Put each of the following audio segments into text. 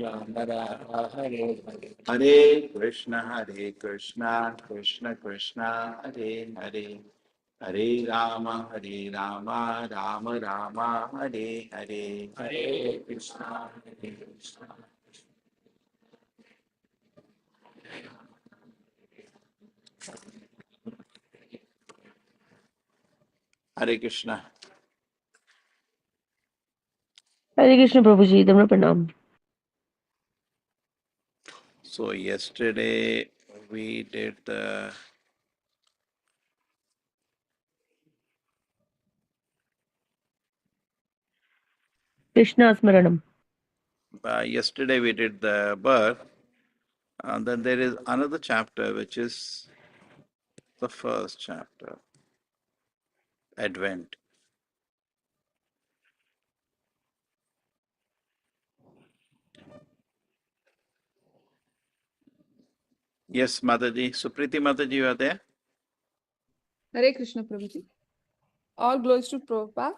Rama Rama Hare Hare. Hare Krishna, Krishna Krishna, Hare Hare. Hare Rama, Rama Rama, Hare Hare. Hare Krishna, Krishna. Hare Krishna. Hare Krishna Prabhuji, Damra Pranam. So yesterday we did the Krishna Smaranam. yesterday we did the birth, and then there is another chapter which is the first chapter, Advent. Yes, Mataji. Supriti Mataji, you are there? Hare Krishna Prabhuji. All glories to Prabhupada.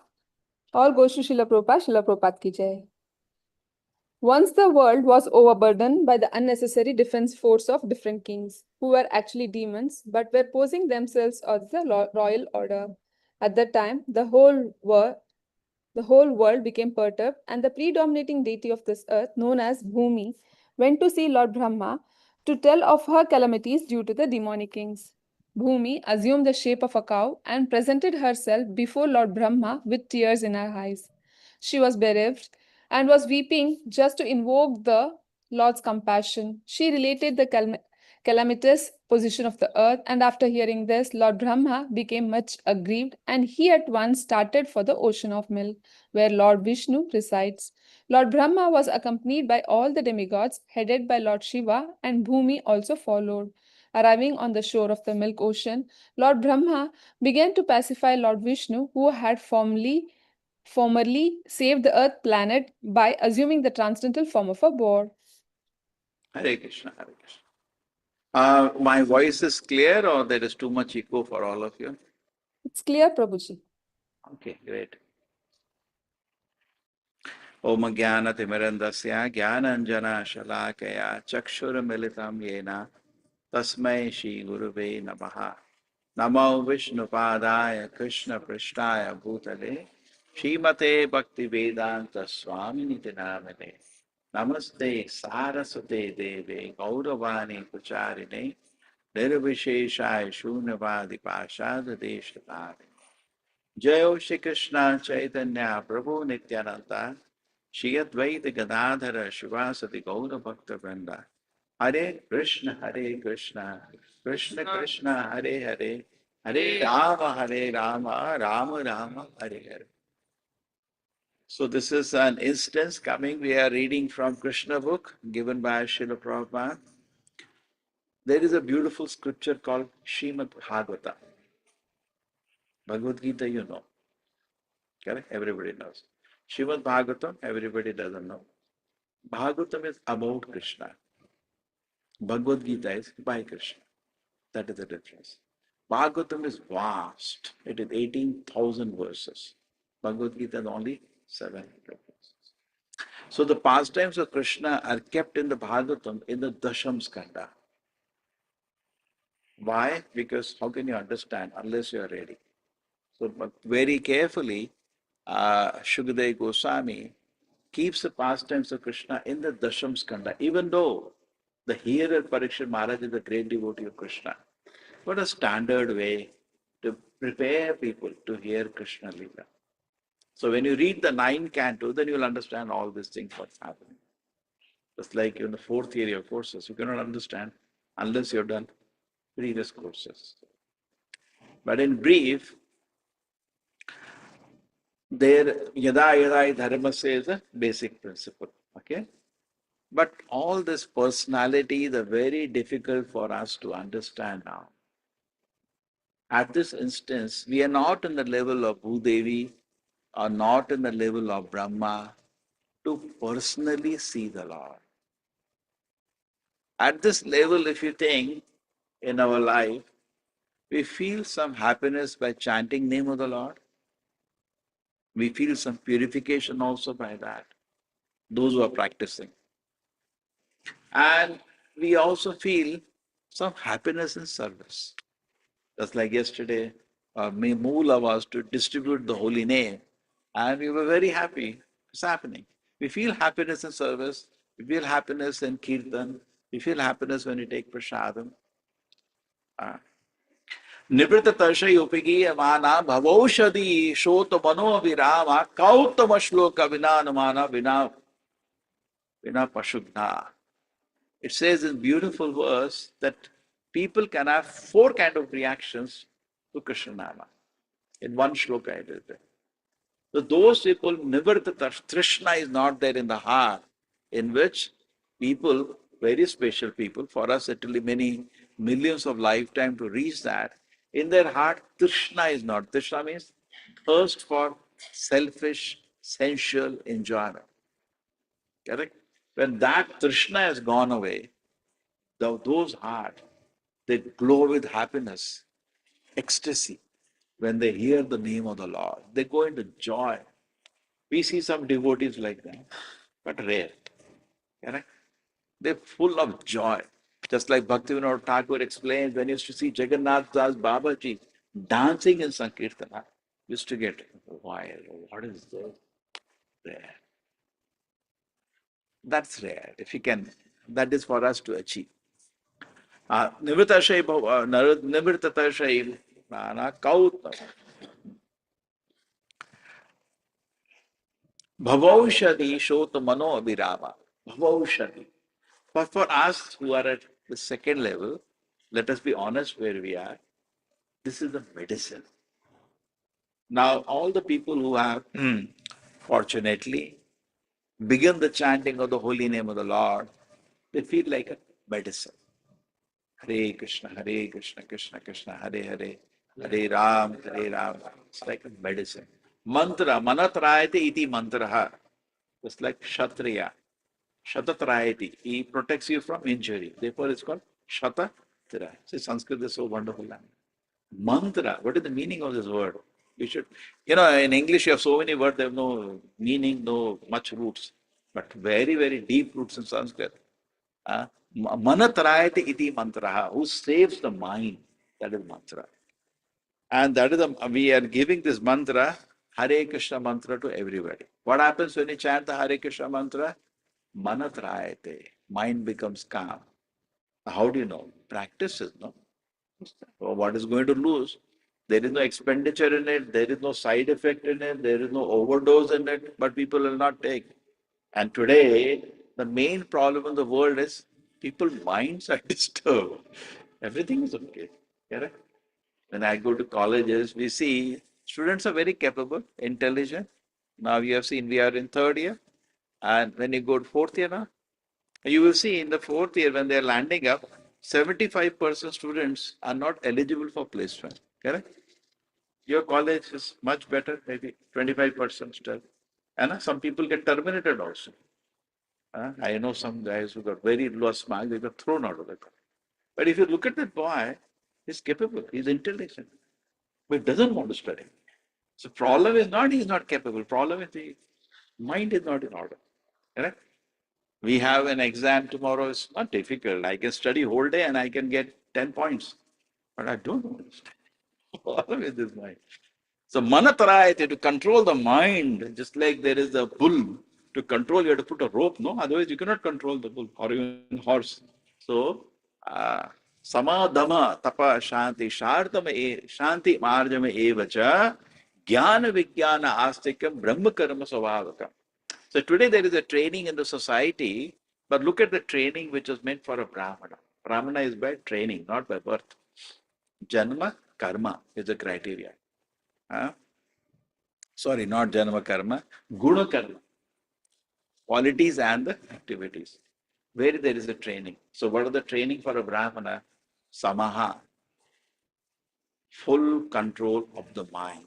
All goes to Srila Prabhupada ki jai. Once the world was overburdened by the unnecessary defense force of different kings, who were actually demons, but were posing themselves as the royal order. At that time, the whole world became perturbed, and the predominating deity of this earth, known as Bhumi, went to see Lord Brahma to tell of her calamities due to the demonic kings. Bhumi assumed the shape of a cow and presented herself before Lord Brahma with tears in her eyes. She was bereaved and was weeping just to invoke the Lord's compassion. She related the calamitous position of the earth, and after hearing this, Lord Brahma became much aggrieved, and he at once started for the ocean of milk, where Lord Vishnu resides. Lord Brahma was accompanied by all the demigods, headed by Lord Shiva, and Bhumi also followed. Arriving on the shore of the milk ocean, Lord Brahma began to pacify Lord Vishnu, who had formerly saved the earth planet by assuming the transcendental form of a boar. Hare Krishna, Hare Krishna. My voice is clear or there is too much echo for all of you? It's clear, Prabhuji. Okay, great. Om Jnana-timirandasya Jnana-anjana Shalakaya Chakshura-militam Yena Tasmai Shri Guruve Namaha. Namo Vishnu-padaya Krishna-prishtaya Bhutale Srimate Bhakti-vedanta Swamini Namane. Namaste Saraswate Deve Gauravani Pucharine Nirvisheshaya Shunyavadi Pashad Deshatare. Jayo Shri Krishna Chaitanya Prabhu Nityananda Shri Advaita Gadadhara Shivasati Gaura Bhakta Vrinda. Hare Krishna, Krishna Krishna, Hare Hare, Hare Rama, Rama Rama, Hare Hare. So this is an instance coming. We are reading from Krishna book given by Srila Prabhupada. There is a beautiful scripture called Srimad Bhagavata. Bhagavad Gita, you know. Correct? Everybody knows. Srimad Bhagavatam, everybody doesn't know. Bhagavatam is about Krishna. Bhagavad Gita is by Krishna. That is the difference. Bhagavatam is vast. It is 18,000 verses. Bhagavad Gita is only 700 verses. So the pastimes of Krishna are kept in the Bhagavatam in the Dasham Skanda. Why? Because how can you understand unless you are ready? So very carefully, Shukadeva Goswami keeps the pastimes of Krishna in the Dasham Skanda, even though the hearer Parikshit Maharaj is a great devotee of Krishna. What a standard way to prepare people to hear Krishna Lila. So when you read the 9 cantos, then you will understand all these things what's happening. Just like in the 4th year of courses, you cannot understand unless you've done previous courses. But in brief, there yada yada dharma says a basic principle. Okay? But all this personalities are very difficult for us to understand now. At this instance, we are not in the level of Bhudevi or not in the level of Brahma to personally see the Lord. At this level, if you think in our life, we feel some happiness by chanting name of the Lord. We feel some purification also by that. Those who are practicing. And we also feel some happiness in service. Just like yesterday, our main moola was to distribute the holy name, and we were very happy. It's happening. We feel happiness in service, we feel happiness in kirtan, we feel happiness when we take prasadam. Nibrita tarshay upigiyamana bhavaushadi shota mano virama kautama shloka vinanamana vina pashugna. It says in beautiful verse that people can have four kind of reactions to Krishna Nama. In one shloka it is there. So those people, Nivarta Trishna is not there in the heart, in which people, very special people, for us it will be many millions of lifetime to reach that. In their heart, Trishna is not. Trishna means thirst for selfish, sensual enjoyment. Correct? When that Trishna has gone away, those heart, they glow with happiness, ecstasy. When they hear the name of the Lord, they go into joy. We see some devotees like that, but rare. Correct? They're full of joy. Just like Bhaktivinoda Thakur explains, when you used to see Jagannath Das Babaji dancing in Sankirtana, used to get wild. What is this? Rare. That's rare. If you can, that is for us to achieve. Nivritashay Nivritashay Kaut Bhavaushadi Shota Mano Abhirama. Bhavaushadi. But for us who are at the second level, let us be honest where we are. This is the medicine. Now, all the people who have, fortunately, begun the chanting of the holy name of the Lord, they feel like a medicine. Hare Krishna, Krishna Krishna, Hare Hare, Hare Ram, Hare Ram. It's like a medicine. Mantra, manatrayate iti mantraha. It's like Kshatriya. Shatatrayati. He protects you from injury. Therefore, it's called Shatatraya. See, Sanskrit is so wonderful language. Mantra. What is the meaning of this word? You should, in English, you have so many words, they have no meaning, no much roots, but very, very deep roots in Sanskrit. Manatrayati iti mantraha. Who saves the mind? That is mantra. And that is, we are giving this mantra, Hare Krishna mantra, to everybody. What happens when you chant the Hare Krishna mantra? Manatrayate. Mind becomes calm. How do you know? Practices, no? So what is going to lose? There is no expenditure in it, there is no side effect in it, there is no overdose in it, but people will not take. And today, the main problem in the world is people's minds are disturbed. Everything is okay. Correct? When I go to colleges, we see students are very capable, intelligent. Now you have seen we are in third year. And when you go to fourth year now, you will see in the fourth year when they are landing up, 75% students are not eligible for placement. Correct? Your college is much better, maybe 25% still. And some people get terminated also. I know some guys who got very low marks, they got thrown out of the college. But if you look at that boy, he's capable, he's intelligent, but he doesn't want to study. So problem is not he's not capable, problem is the mind is not in order. Correct? We have an exam tomorrow, it's not difficult. I can study whole day and I can get 10 points. But I don't want to study. Problem is this mind. So manatarayate, to control the mind, just like there is a bull, to control you have to put a rope, no? Otherwise you cannot control the bull or even horse. So samadhama tapa shanti shanti marjame evacha jnana vijnana astikam brahma karma svabhakam. So today there is a training in the society, but look at the training which is meant for a Brahmana. Brahmana is by training, not by birth. Janma karma is the criteria. Sorry, not Janma karma, Guna karma. Qualities and the activities. Where there is a training. So what is the training for a Brahmana? Samaha. Full control of the mind.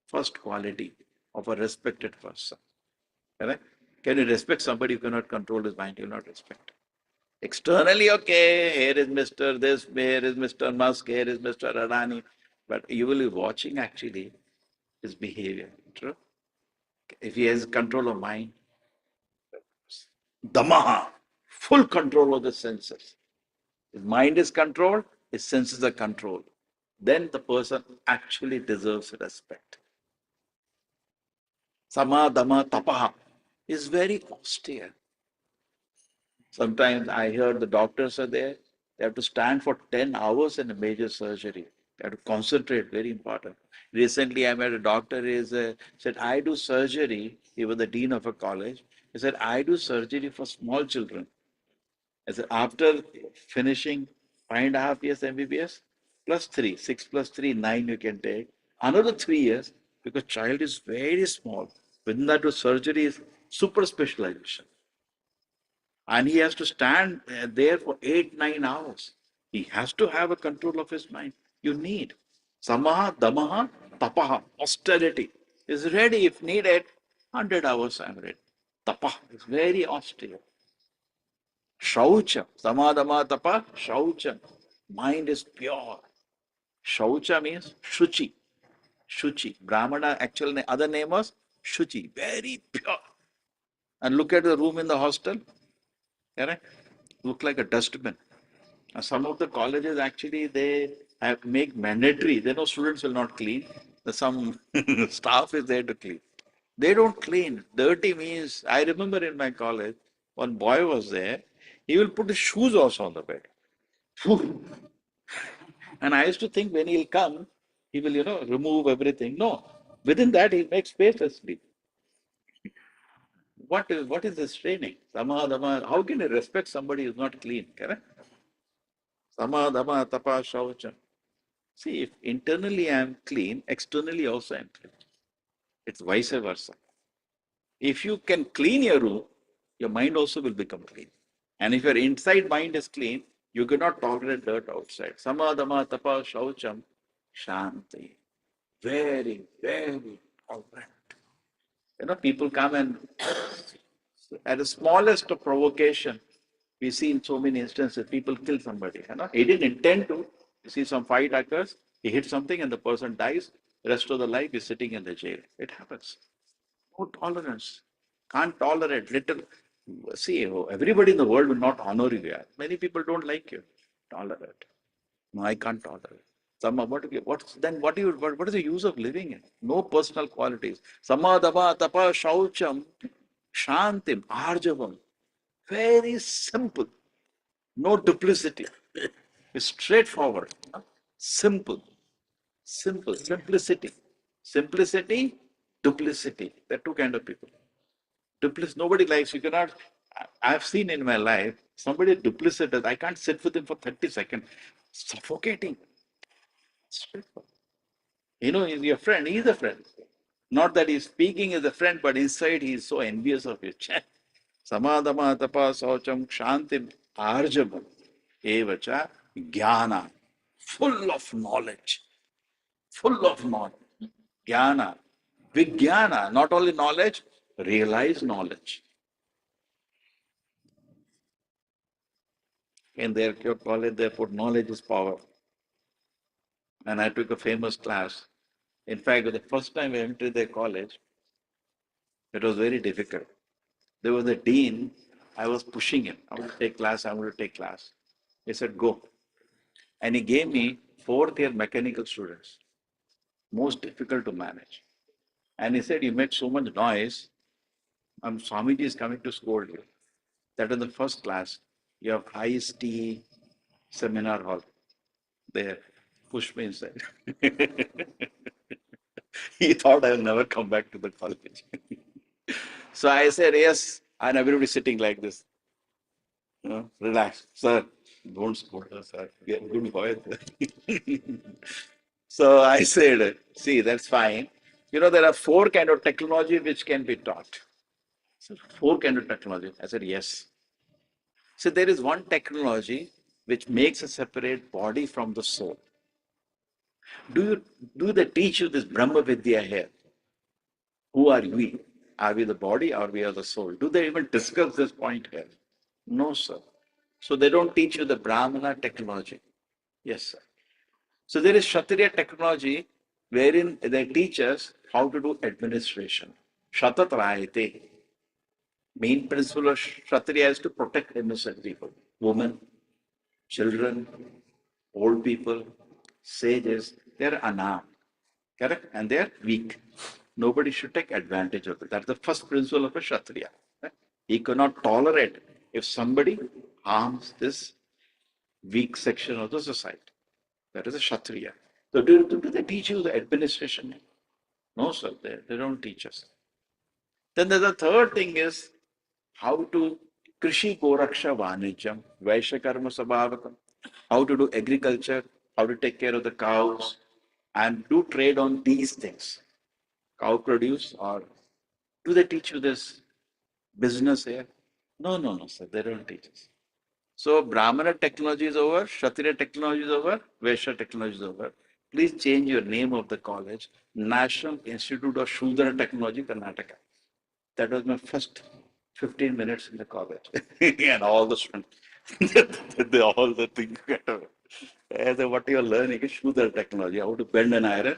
First quality of a respected person. Correct? Can you respect somebody who cannot control his mind? You will not respect. Externally, okay, here is Mr. This, here is Mr. Musk, here is Mr. Adani. But you will be watching actually his behavior. True? If he has control of mind, Damaha, full control of the senses. His mind is controlled, his senses are controlled. Then the person actually deserves respect. Samadama tapaha is very austere. Sometimes I heard the doctors are there, they have to stand for 10 hours in a major surgery. They have to concentrate, very important. Recently, I met a doctor, said, I do surgery. He was the dean of a college. He said, I do surgery for small children. I said, after finishing 5.5 years MBBS, plus 3, 6 plus 3, 9 you can take. Another 3 years, because child is very small. Within that, surgery is super specialization. And he has to stand there for 8, 9 hours. He has to have a control of his mind. You need samaha, damaha, tapaha, austerity is ready if needed. 100 hours I'm ready. Tapaha is very austere. Shaucha, samadama tapa, shaucha. Mind is pure. Shaucha means shuchi. Shuchi. Brahmana actual other name was Shuchi. Very pure. And look at the room in the hostel. Correct? Look like a dustbin. Some of the colleges actually they make mandatory. They know students will not clean. Some staff is there to clean. They don't clean. Dirty means, I remember in my college, one boy was there. He will put his shoes also on the bed. And I used to think when he'll come, he will, remove everything. No. Within that, he'll make space to sleep. What is this training? Samadama. How can you respect somebody who's not clean? Correct? Samadama tapa shaucham. See, if internally I am clean, externally also I am clean. It's vice versa. If you can clean your room, your mind also will become clean. And if your inside mind is clean, you cannot tolerate dirt outside. Samadama tapa shaucham shanti. Very, very tolerant. People come and at the smallest of provocation, we see in so many instances, people kill somebody. He didn't intend to. You see some fight occurs, he hits something and the person dies. The rest of the life is sitting in the jail. It happens. No tolerance. Can't tolerate little. See, everybody in the world will not honor you. Yeah. Many people don't like you. Tolerate. No, I can't tolerate. What is the use of living in? No personal qualities. Samadava tapa shaucham shantim arjavam. Very simple. No duplicity. It's straightforward. Simple. Simple. Simplicity. Simplicity, duplicity. There are two kinds of people. Nobody likes, you cannot, I've seen in my life, somebody duplicitous, I can't sit with him for 30 seconds. Suffocating. Straightforward. He's your friend, he's a friend. Not that he's speaking as a friend, but inside he's so envious of you. Samadama tapa saucham shantim arjam evacha jnana. Full of knowledge. Full of knowledge. Jnana. Vijnana. Not only knowledge, realize knowledge. In their college, they put knowledge is power. And I took a famous class. In fact, the first time I entered their college, it was very difficult. There was a dean, I was pushing him. I want to take class, I want to take class. He said, go. And he gave me 4th-year mechanical students, most difficult to manage. And he said, you make so much noise, Swamiji is coming to scold you. That was the first class. You have IST seminar hall. There, push me inside. He thought I will never come back to the college. So I said, yes, and everybody sitting like this. Relax, sir. Don't scold us, sir. We are good boys. So I said, see, that's fine. There are 4 kinds of technology which can be taught. So 4 kinds of technology. I said, yes. So there is one technology which makes a separate body from the soul. Do they teach you this Brahma Vidya here? Who are we? Are we the body or we are the soul? Do they even discuss this point here? No, sir. So they don't teach you the Brahmana technology. Yes, sir. So there is Kshatriya technology wherein they teach us how to do administration. Shatatrayate. Main principle of Kshatriya is to protect innocent people, women, children, old people, sages. They're unarmed, correct? And they're weak. Nobody should take advantage of it. That's the first principle of a Kshatriya. Right? He cannot tolerate if somebody harms this weak section of the society. That is a Kshatriya. So do they teach you the administration? No, sir, they don't teach us. Then the third thing is how to Krishi Goraksha Vanijam, Vaishya Karma Sabhavakam, how to do agriculture, how to take care of the cows, and do trade on these things. Cow produce, or do they teach you this business here? No, no, no, sir, they don't teach us. So Brahmana technology is over, Kshatriya technology is over, Vaishya technology is over. Please change your name of the college, National Institute of Shudra Technology, Karnataka. That was my first 15 minutes in the college. And all the students, all the things. What you're learning is Shudra technology, how to bend an iron,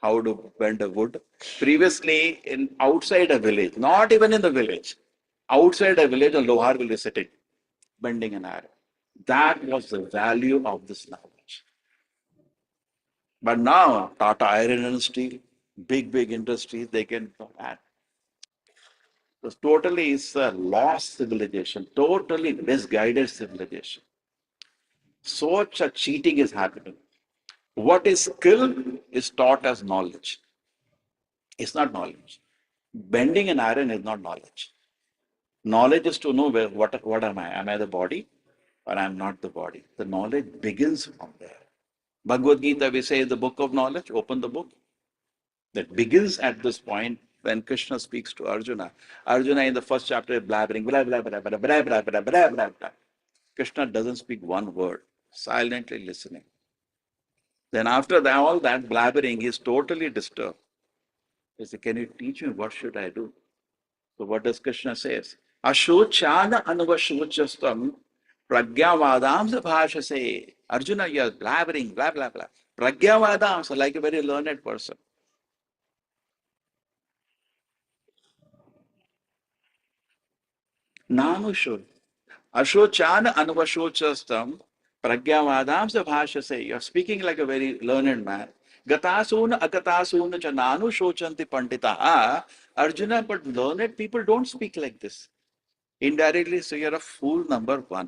how to bend a wood. Previously, in outside a village, not even in the village, outside a village, a lohar will be sitting, bending an iron. That was the value of this knowledge. But now, Tata Iron and Steel, big industries, they can add. So totally is a lost civilization, totally misguided civilization. Such a cheating is happening. What is skill is taught as knowledge. It's not knowledge. Bending an iron is not knowledge. Knowledge is to know what am I? Am I the body or I am not the body? The knowledge begins from there. Bhagavad Gita, we say, is the book of knowledge. Open the book. That begins at this point when Krishna speaks to Arjuna. Arjuna in the first chapter is blabbering, blah, blah, blah, blah, blah, blah, blah, blah, blah, blah. Krishna doesn't speak one word, silently listening. Then after that, all that blabbering, he's totally disturbed. He says, can you teach me what should I do? So what does Krishna say? Ashochana anuvashochastam pragyavadamsa bhashase. Arjuna, you are blabbering, blah, blah, blah. Pragyavadamsa, like a very learned person. Nanushod. Ashochana anuvashochastam pragyavadamsa bhashase. You are speaking like a very learned man. Gatasuna agatasuna chananu shochanti pandita. Arjuna, but learned people don't speak like this. Indirectly, so you're a fool number one.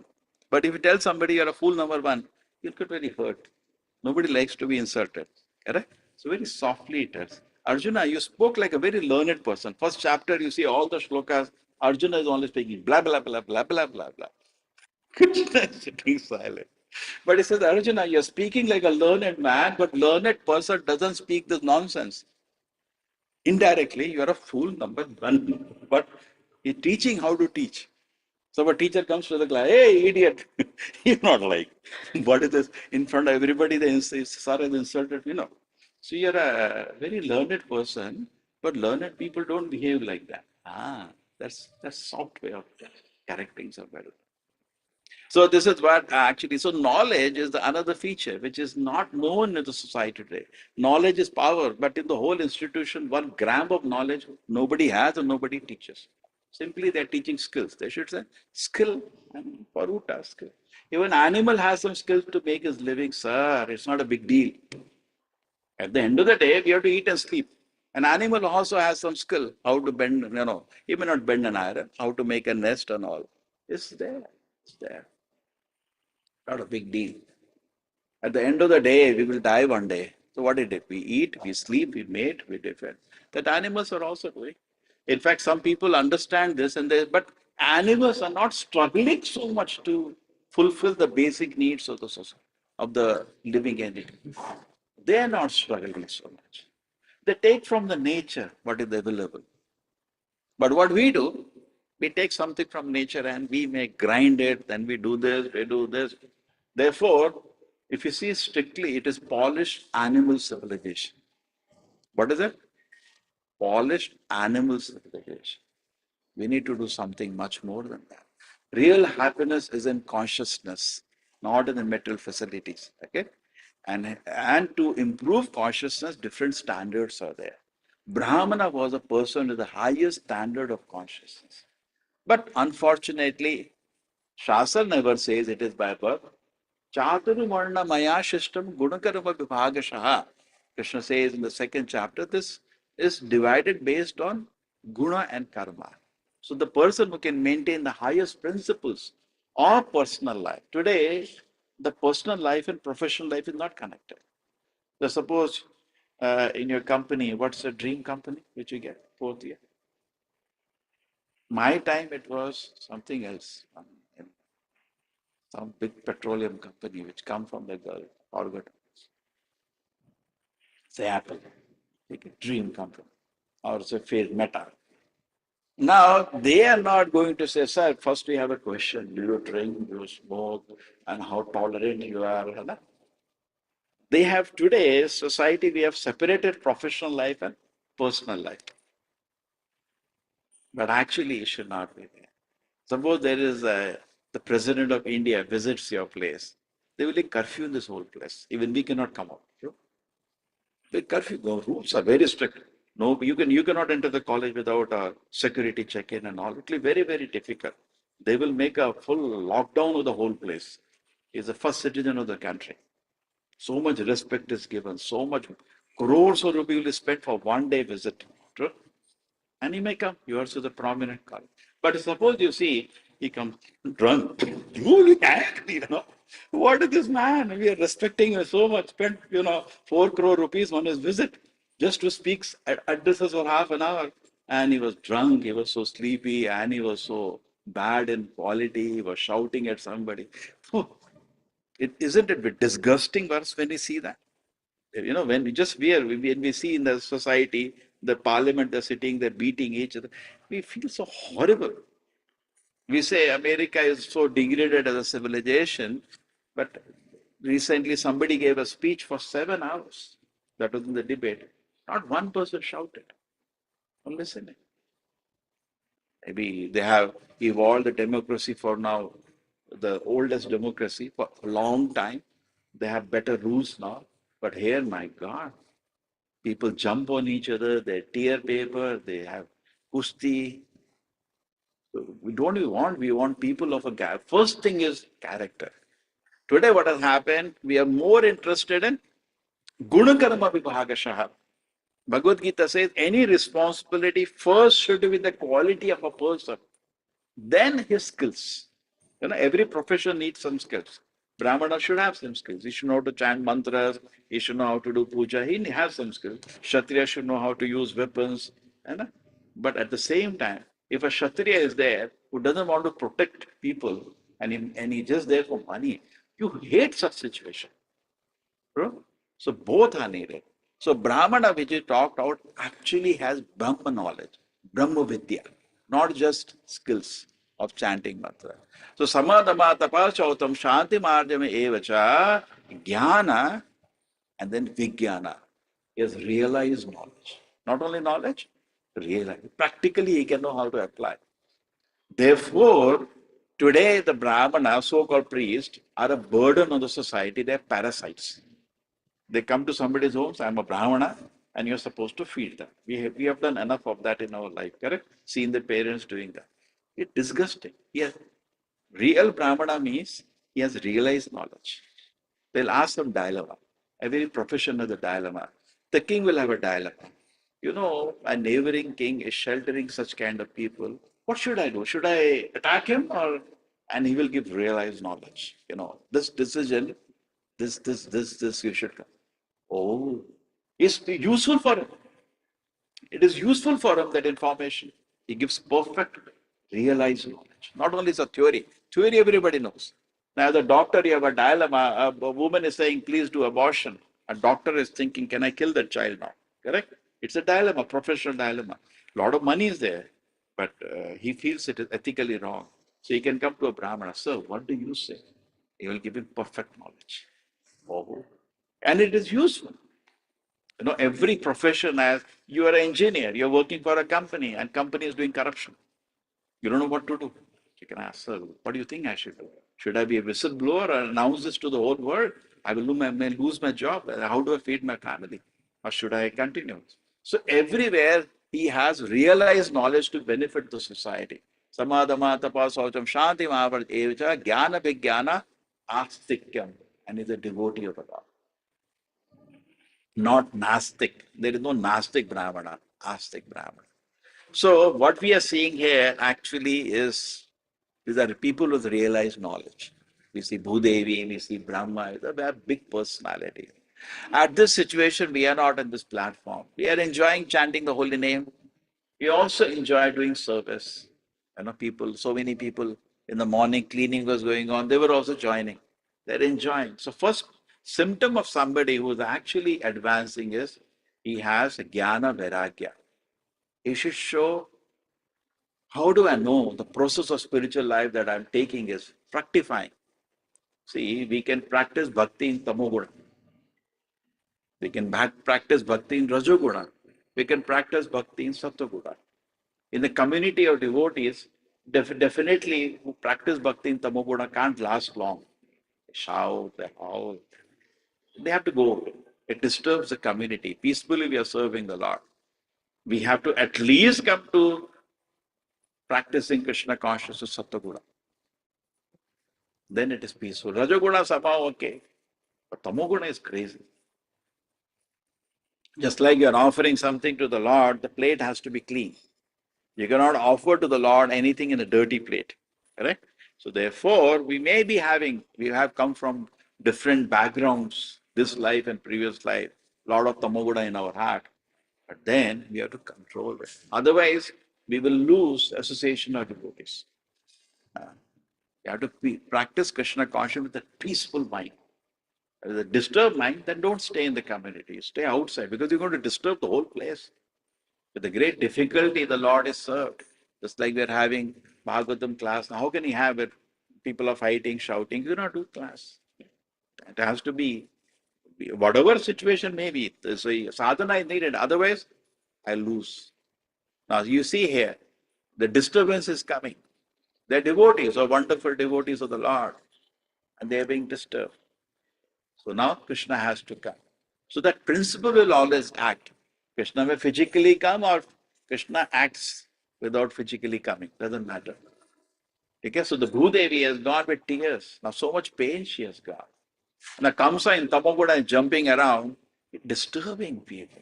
But if you tell somebody you're a fool number one, you'll get very hurt. Nobody likes to be insulted. Correct? So very softly it is. Arjuna, you spoke like a very learned person. First chapter, you see all the shlokas. Arjuna is only speaking blah, blah, blah, blah, blah, blah, blah. Krishna is sitting silent. But he says, Arjuna, you're speaking like a learned man, but learned person doesn't speak this nonsense. Indirectly, you're a fool number one. But he's teaching how to teach. So a teacher comes to the class, hey, idiot. You're not like, what is this? In front of everybody, the sir has insulted, So you're a very learned person, but learned people don't behave like that. That's soft way of correcting somebody. So this is what actually, so knowledge is the another feature which is not known in the society today. Knowledge is power, but in the whole institution, 1 gram of knowledge nobody has and nobody teaches. Simply they're teaching skills. They should say skill and paruta skill. Even animal has some skills to make his living, sir. It's not a big deal. At the end of the day, we have to eat and sleep. An animal also has some skill, how to bend, he may not bend an iron, how to make a nest and all. It's there. It's there. Not a big deal. At the end of the day, we will die one day. So what did it? We eat, we sleep, we mate, we defend. That animals are also doing. In fact, some people understand this, but animals are not struggling so much to fulfill the basic needs of the society, of the living entity. They are not struggling so much. They take from the nature what is available. But what we do, we take something from nature and we may grind it, then we do this, we do this. Therefore, if you see strictly, it is polished animal civilization. What is it? Polished animal civilization. We need to do something much more than that. Real happiness is in consciousness, not in the material facilities. Okay? And to improve consciousness, different standards are there. Brahmana was a person with the highest standard of consciousness. But unfortunately, Shastra never says it is by birth. Chaturu Varna Maya Shishtam Gunakarma Vibhagashaha. Krishna says in the second chapter, this is divided based on guna and karma. So the person who can maintain the highest principles of personal life. Today, the personal life and professional life is not connected. So suppose in your company, what's the dream company which you get? Fourth year. My time it was something else. In some big petroleum company which come from the girl Orgot. Say Apple. Take a dream company. Or say Face Meta. Now they are not going to say, sir, first we have a question. Do you drink, do you smoke, and how tolerant you are? They have today's society, we have separated professional life and personal life. But actually it should not be there. Suppose there is the president of India visits your place. They will curfew in this whole place. Even we cannot come out. True? The curfew rules are very strict. No, you cannot enter the college without a security check-in and all. It will be very, very difficult. They will make a full lockdown of the whole place. He's the first citizen of the country. So much respect is given, so much crores of rupees will be spent for one day visit. True? And he may come, yours is a prominent college. But suppose you see, he comes drunk. You can't, What is this man? We are respecting him so much, spent, 4 crore rupees on his visit just to speak addresses for half an hour. And he was drunk, he was so sleepy, and he was so bad in quality, he was shouting at somebody. Oh, isn't it a bit disgusting verse when we see that? When we see in the society, the parliament, they're sitting, they're beating each other, we feel so horrible. We say America is so degraded as a civilization, but recently somebody gave a speech for 7 hours. That was in the debate. Not one person shouted. I'm listening. Maybe they have evolved the democracy for now, the oldest democracy for a long time. They have better rules now. But here, my God, people jump on each other, they tear paper, they have kusti. We want people of a character. First thing is character. Today, what has happened, we are more interested in gunakarma vibhagashaha. Bhagavad Gita says any responsibility first should be the quality of a person, then his skills. Every profession needs some skills. Brahmana should have some skills. He should know how to chant mantras. He should know how to do puja. He has some skills. Kshatriya should know how to use weapons. But at the same time, if a Kshatriya is there who doesn't want to protect people and he's just there for money, you hate such situation. Bro? So both are needed. So Brahmana, which is talked out, actually has Brahma knowledge, Brahma Vidya, not just skills of chanting mantra. So Samadama Tapa Chautam Shanti Marjame Evacha Jnana and then Vijnana is realized knowledge. Not only knowledge, realize. Practically he can know how to apply. Therefore, today the Brahmana, so-called priests, are a burden on the society. They're parasites. They come to somebody's home, I'm a Brahmana, and you're supposed to feed them. We have done enough of that in our life, correct? Seen the parents doing that. It's disgusting. Yes. Real Brahmana means he has realized knowledge. They'll ask some dilemma. Every profession has a dilemma. The king will have a dilemma. A neighboring king is sheltering such kind of people. What should I do? Should I attack him or? And he will give realized knowledge. This decision, this you should come. Oh, it's useful for him. It is useful for him, that information. He gives perfect realized knowledge. Not only is a theory. Theory everybody knows. Now, as a doctor, you have a dilemma. A woman is saying, please do abortion. A doctor is thinking, can I kill that child now? Correct? It's a dilemma, professional dilemma. A lot of money is there, but he feels it is ethically wrong. So he can come to a Brahmana. Sir, what do you say? He will give him perfect knowledge. Oh. And it is useful. Every profession has, you are an engineer, you're working for a company and company is doing corruption. You don't know what to do. You can ask, sir, what do you think I should do? Should I be a whistleblower or announce this to the whole world? I will lose my job. How do I feed my family? Or should I continue? So everywhere he has realized knowledge to benefit the society. Samadhama tapa saucham shanti mahavar evacha jnana vijnana astikyam. And is a devotee of the Lord. Not Nastic. There is no Nastic Brahmana, Astic Brahmana. So what we are seeing here actually is these are people with realized knowledge. We see Bhudevi, we see Brahma, they are big personality. At this situation, we are not on this platform. We are enjoying chanting the holy name. We also enjoy doing service. People, so many people in the morning cleaning was going on, they were also joining. They're enjoying. So first symptom of somebody who is actually advancing is he has a jnana vairagya. He should show, how do I know the process of spiritual life that I'm taking is fructifying? See, we can practice bhakti in tamoguna. We can practice bhakti in rajoguna. We can practice bhakti in sattva. In the community of devotees, definitely who practice bhakti in tamoguna can't last long. They shout, they howl. They have to go. It disturbs the community. Peacefully we are serving the Lord. We have to at least come to practicing Krishna consciousness sattva. Then it is peaceful. Rajoguna somehow okay, but tamoguna is crazy. Just like you're offering something to the Lord, the plate has to be clean. You cannot offer to the Lord anything in a dirty plate. Correct? So therefore, we have come from different backgrounds, this life and previous life, lot of tamoguna in our heart. But then we have to control it. Otherwise, we will lose association of devotees. You have to practice Krishna consciousness with a peaceful mind. With a disturbed mind, then don't stay in the community. Stay outside because you're going to disturb the whole place. With a great difficulty, the Lord is served. Just like we're having Bhagavatam class. Now, how can you have it? People are fighting, shouting. You don't do class. It has to be, whatever situation may be. So sadhana is needed. Otherwise, I lose. Now, you see here, the disturbance is coming. They're devotees or wonderful devotees of the Lord. And they're being disturbed. So now Krishna has to come. So that principle will always act. Krishna may physically come or Krishna acts without physically coming. Doesn't matter. Okay, so the Bhudevi has gone with tears. Now so much pain she has got. Now Kamsa in Tamoguna is jumping around, disturbing people,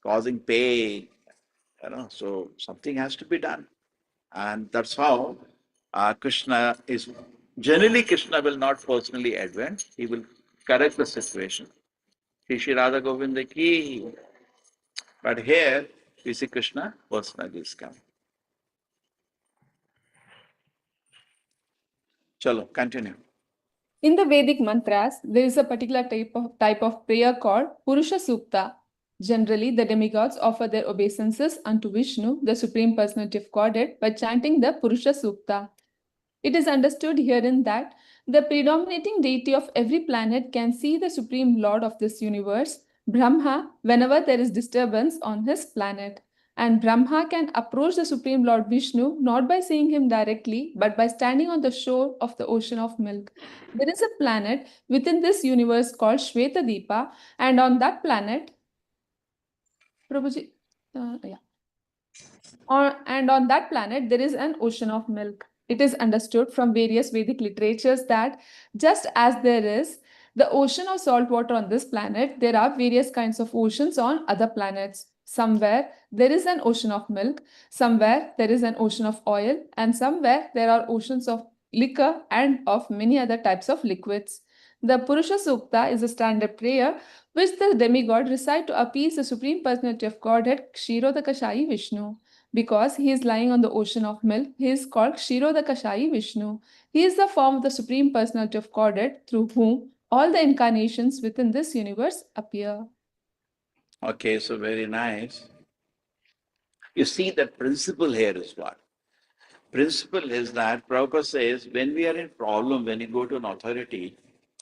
causing pain. So something has to be done. And that's how Krishna is, generally Krishna will not personally advance. He will correct the situation. Shri Radha Govinda ki. But here we see Krishna personally is coming. Chalo, continue. In the Vedic mantras, there is a particular type of prayer called Purusha Sukta. Generally, the demigods offer their obeisances unto Vishnu, the Supreme Personality of Godhead, by chanting the Purusha Sukta. It is understood herein that the predominating deity of every planet can see the Supreme Lord of this universe, Brahma, whenever there is disturbance on his planet. And Brahma can approach the Supreme Lord Vishnu not by seeing him directly, but by standing on the shore of the ocean of milk. There is a planet within this universe called Shweta-deepa, and on that planet, Prabhuji, and on that planet, there is an ocean of milk. It is understood from various Vedic literatures that just as there is the ocean of salt water on this planet, there are various kinds of oceans on other planets. Somewhere there is an ocean of milk, somewhere there is an ocean of oil, and somewhere there are oceans of liquor and of many other types of liquids. The Purusha Sukta is a standard prayer which the demigod recite to appease the Supreme Personality of Godhead, Kshirodakashayi Vishnu. Because he is lying on the ocean of milk, he is called Kshirodakashayi Vishnu. He is the form of the Supreme Personality of Godhead through whom all the incarnations within this universe appear. Okay, so very nice. You see that principle here is what? Principle is that Prabhupada says when we are in problem, when you go to an authority,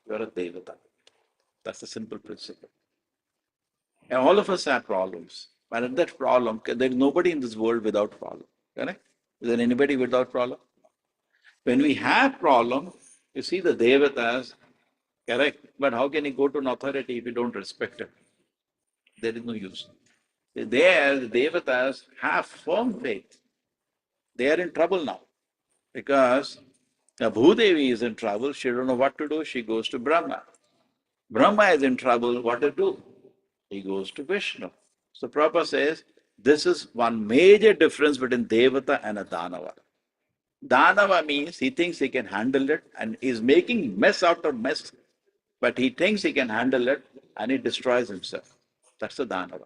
you are a devata. That's the simple principle. And all of us have problems. But in that problem, there is nobody in this world without problem. Correct? Is there anybody without problem? When we have problem, you see the devatas, correct? But how can you go to an authority if you don't respect it? There is no use. There, the devatas have firm faith. They are in trouble now because Bhudevi is in trouble. She don't know what to do. She goes to Brahma. Brahma is in trouble. What to do? He goes to Vishnu. So Prabhupada says this is one major difference between Devata and a Danava. Danava means he thinks he can handle it and is making mess out of mess, but he thinks he can handle it and he destroys himself. That's the Danava.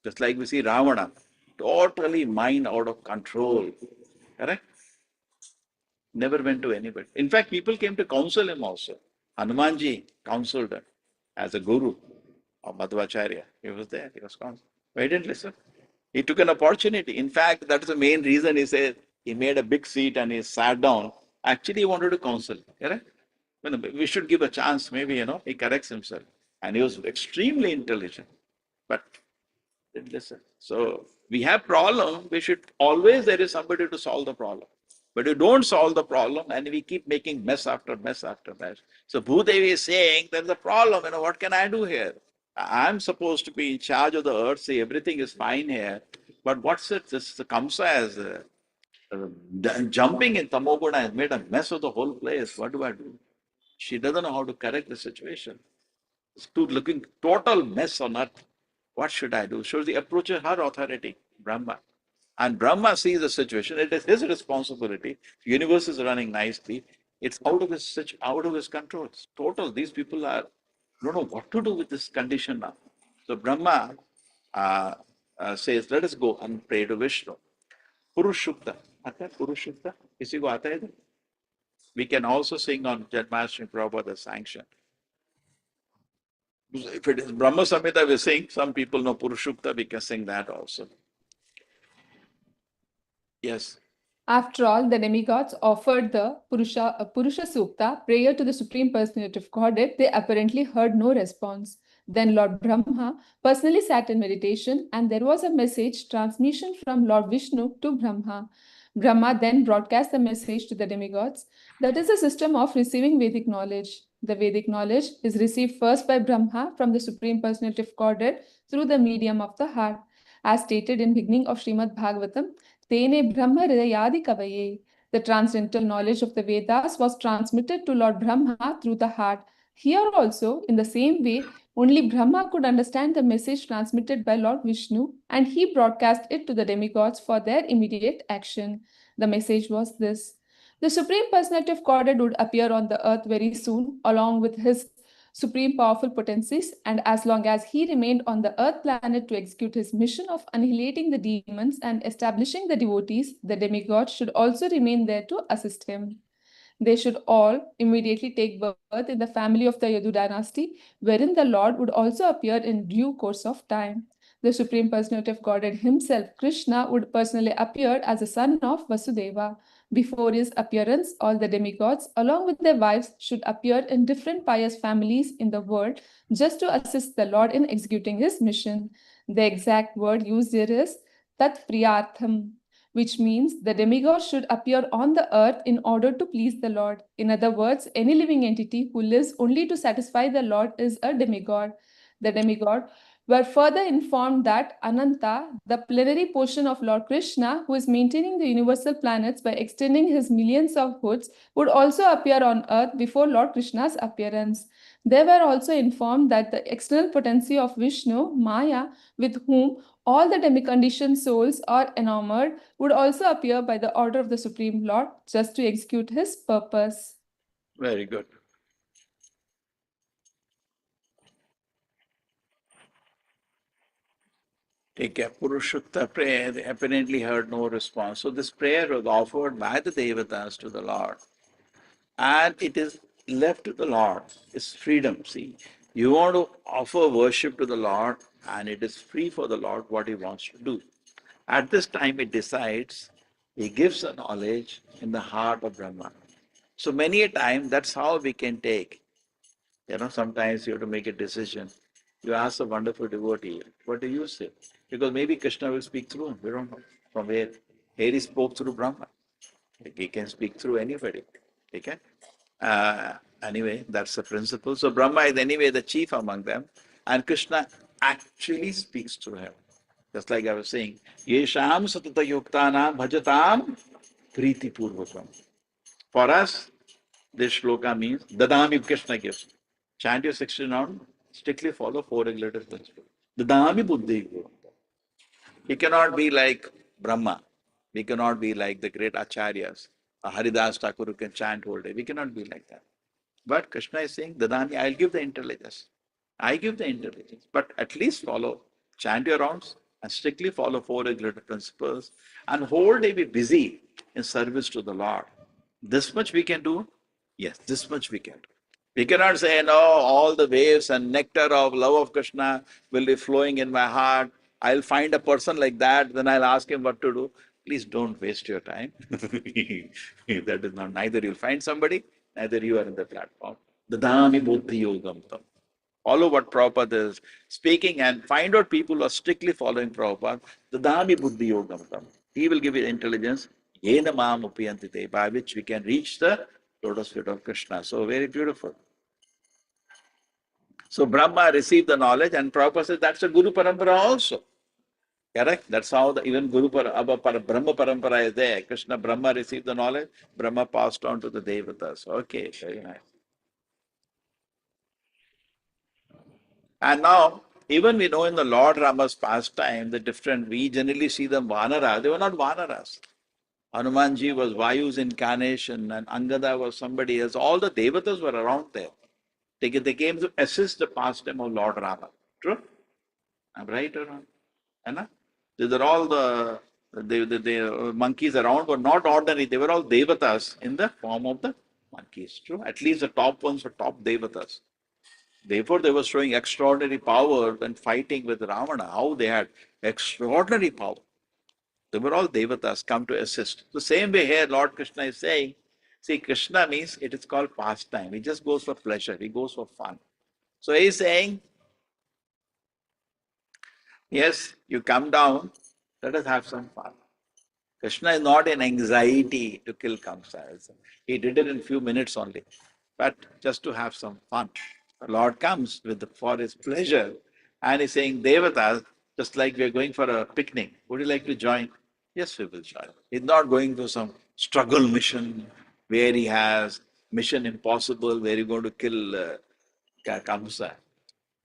Just like we see Ravana, totally mind out of control. Correct? Never went to anybody. In fact, people came to counsel him also. Hanumanji counseled him as a guru of Madhvacharya. He was there, he was counseled. But he didn't listen. He took an opportunity. In fact, that is the main reason he said he made a big seat and he sat down. Actually, he wanted to counsel. Correct? We should give a chance, maybe, he corrects himself. And he was extremely intelligent. But didn't listen. So we have problem. We should always there is somebody to solve the problem. But you don't solve the problem and we keep making mess after mess after mess. So Bhudevi is saying there's a problem, what can I do here? I'm supposed to be in charge of the earth, say everything is fine here. But what's it? This the Kamsa has jumping in Tamoguna has made a mess of the whole place. What do I do? She doesn't know how to correct the situation. It's looking total mess on earth. What should I do? So she approaches her authority, Brahma. And Brahma sees the situation. It is his responsibility. The universe is running nicely. It's out of his control. It's total. These people don't know what to do with this condition now. So Brahma says, let us go and pray to Vishnu. Purushukta. Aata Purushukta? Kisi ko aata hai? We can also sing on Janmashtami Prabhupada sanction. If it is Brahma Samhita we sing, some people know Purushukta, we can sing that also. Yes. After all, the demigods offered the Purusha Sukta prayer to the Supreme Personality of Godhead. They apparently heard no response. Then Lord Brahma personally sat in meditation and there was a message transmission from Lord Vishnu to Brahma. Brahma then broadcast the message to the demigods. That is a system of receiving Vedic knowledge. The Vedic knowledge is received first by Brahma from the Supreme Personality of Godhead through the medium of the heart. As stated in beginning of Srimad Bhagavatam, Tene Brahma Hridayadi Kavaye. The transcendental knowledge of the Vedas was transmitted to Lord Brahma through the heart. Here also, in the same way, only Brahma could understand the message transmitted by Lord Vishnu, and he broadcast it to the demigods for their immediate action. The message was this: the Supreme Personality of Godhead would appear on the earth very soon, along with his supreme powerful potencies, and as long as he remained on the earth planet to execute his mission of annihilating the demons and establishing the devotees, the demigods should also remain there to assist him. They should all immediately take birth in the family of the Yadu dynasty, wherein the Lord would also appear in due course of time. The Supreme Personality of Godhead himself, Krishna, would personally appear as a son of Vasu-deva. Before his appearance, all the demigods, along with their wives, should appear in different pious families in the world just to assist the Lord in executing his mission. The exact word used here is Tat Priyartham, which means the demigod should appear on the earth in order to please the Lord. In other words, any living entity who lives only to satisfy the Lord is a demigod. The demigod were further informed that Ananta, the plenary portion of Lord Krishna, who is maintaining the universal planets by extending his millions of hoods, would also appear on earth before Lord Krishna's appearance. They were also informed that the external potency of Vishnu, Maya, with whom all the demi-conditioned souls are enamored, would also appear by the order of the Supreme Lord just to execute his purpose. Very good. Take a Purushukta prayer. They apparently heard no response. So this prayer was offered by the Devatas to the Lord. And it is left to the Lord. It's freedom. See, you want to offer worship to the Lord, and it is free for the Lord what he wants to do. At this time, it decides, he gives a knowledge in the heart of Brahma. So many a time, that's how we can take. Sometimes you have to make a decision. You ask a wonderful devotee, what do you say? Because maybe Krishna will speak through him. We don't know from where. Here he spoke through Brahma. He can speak through anybody. Okay? Anyway, that's the principle. So Brahma is anyway the chief among them. And Krishna actually speaks through him. Just like I was saying, Yesham satata yuktanam bhajatam priti purvakam. For us, this shloka means Dadami Krishna gives. Chant your 16 round, strictly follow 4 regulative principles. Dadami buddhi. We cannot be like Brahma. We cannot be like the great acharyas. A Haridas Thakur who can chant whole day. We cannot be like that. But Krishna is saying, Dadami, I'll give the intelligence. I give the intelligence. But at least follow, chant your rounds and strictly follow 4 regulative principles and whole day be busy in service to the Lord. This much we can do? Yes, this much we can do. We cannot say, no, all the waves and nectar of love of Krishna will be flowing in my heart. I'll find a person like that, then I'll ask him what to do. Please don't waste your time. That is not, neither you'll find somebody, neither you are in the platform. Dadami buddhi yogam tam. Follow what Prabhupada is speaking and find out people who are strictly following Prabhupada. Dadami buddhi yogam tam. He will give you intelligence, yena maam upayantite, by which we can reach the lotus feet of Krishna. So very beautiful. So Brahma received the knowledge and Prabhupada says that's a Guru Parampara also. Correct? That's how even Brahma Parampara is there. Krishna Brahma received the knowledge, Brahma passed on to the Devatas. Okay, very nice. And now, even we know in the Lord Rama's pastime, we generally see them Vanara. They were not Vanaras. Hanumanji was Vayu's incarnation and Angada was somebody else. All the Devatas were around there. They came to assist the pastime of Lord Rama. True? I'm right or wrong? Anna? These are all the monkeys around were not ordinary. They were all Devatas in the form of the monkeys. True? At least the top ones were top Devatas. Therefore, they were showing extraordinary power when fighting with Ravana. How they had extraordinary power. They were all Devatas come to assist. The same way here, Lord Krishna is saying, see, Krishna means it is called pastime. He just goes for pleasure. He goes for fun. So he's saying, yes, you come down, let us have some fun. Krishna is not in anxiety to kill Kamsa. He did it in few minutes only, but just to have some fun. The Lord comes for his pleasure and he's saying, Devatas, just like we're going for a picnic, would you like to join? Yes, we will join. He's not going to some struggle mission where he has mission impossible, where you're going to kill Kamsa.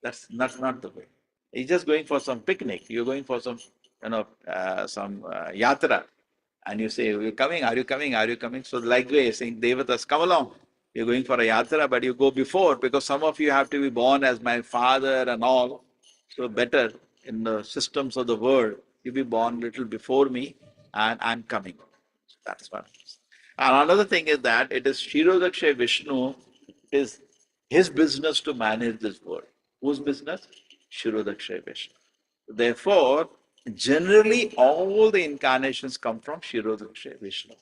That's not the way. He's just going for some picnic. You're going for some, yatra. And you say, are you coming? Are you coming? Are you coming? So likewise, saying, Devatas, come along. You're going for a yatra, but you go before, because some of you have to be born as my father and all. So better in the systems of the world, you be born little before me, and I'm coming. That's what it is. And another thing is that it is Shirodakshay Vishnu, it is his business to manage this world. Whose business? Shirodakshay Vishnu. Therefore, generally all the incarnations come from Shirodakshay Vishnu.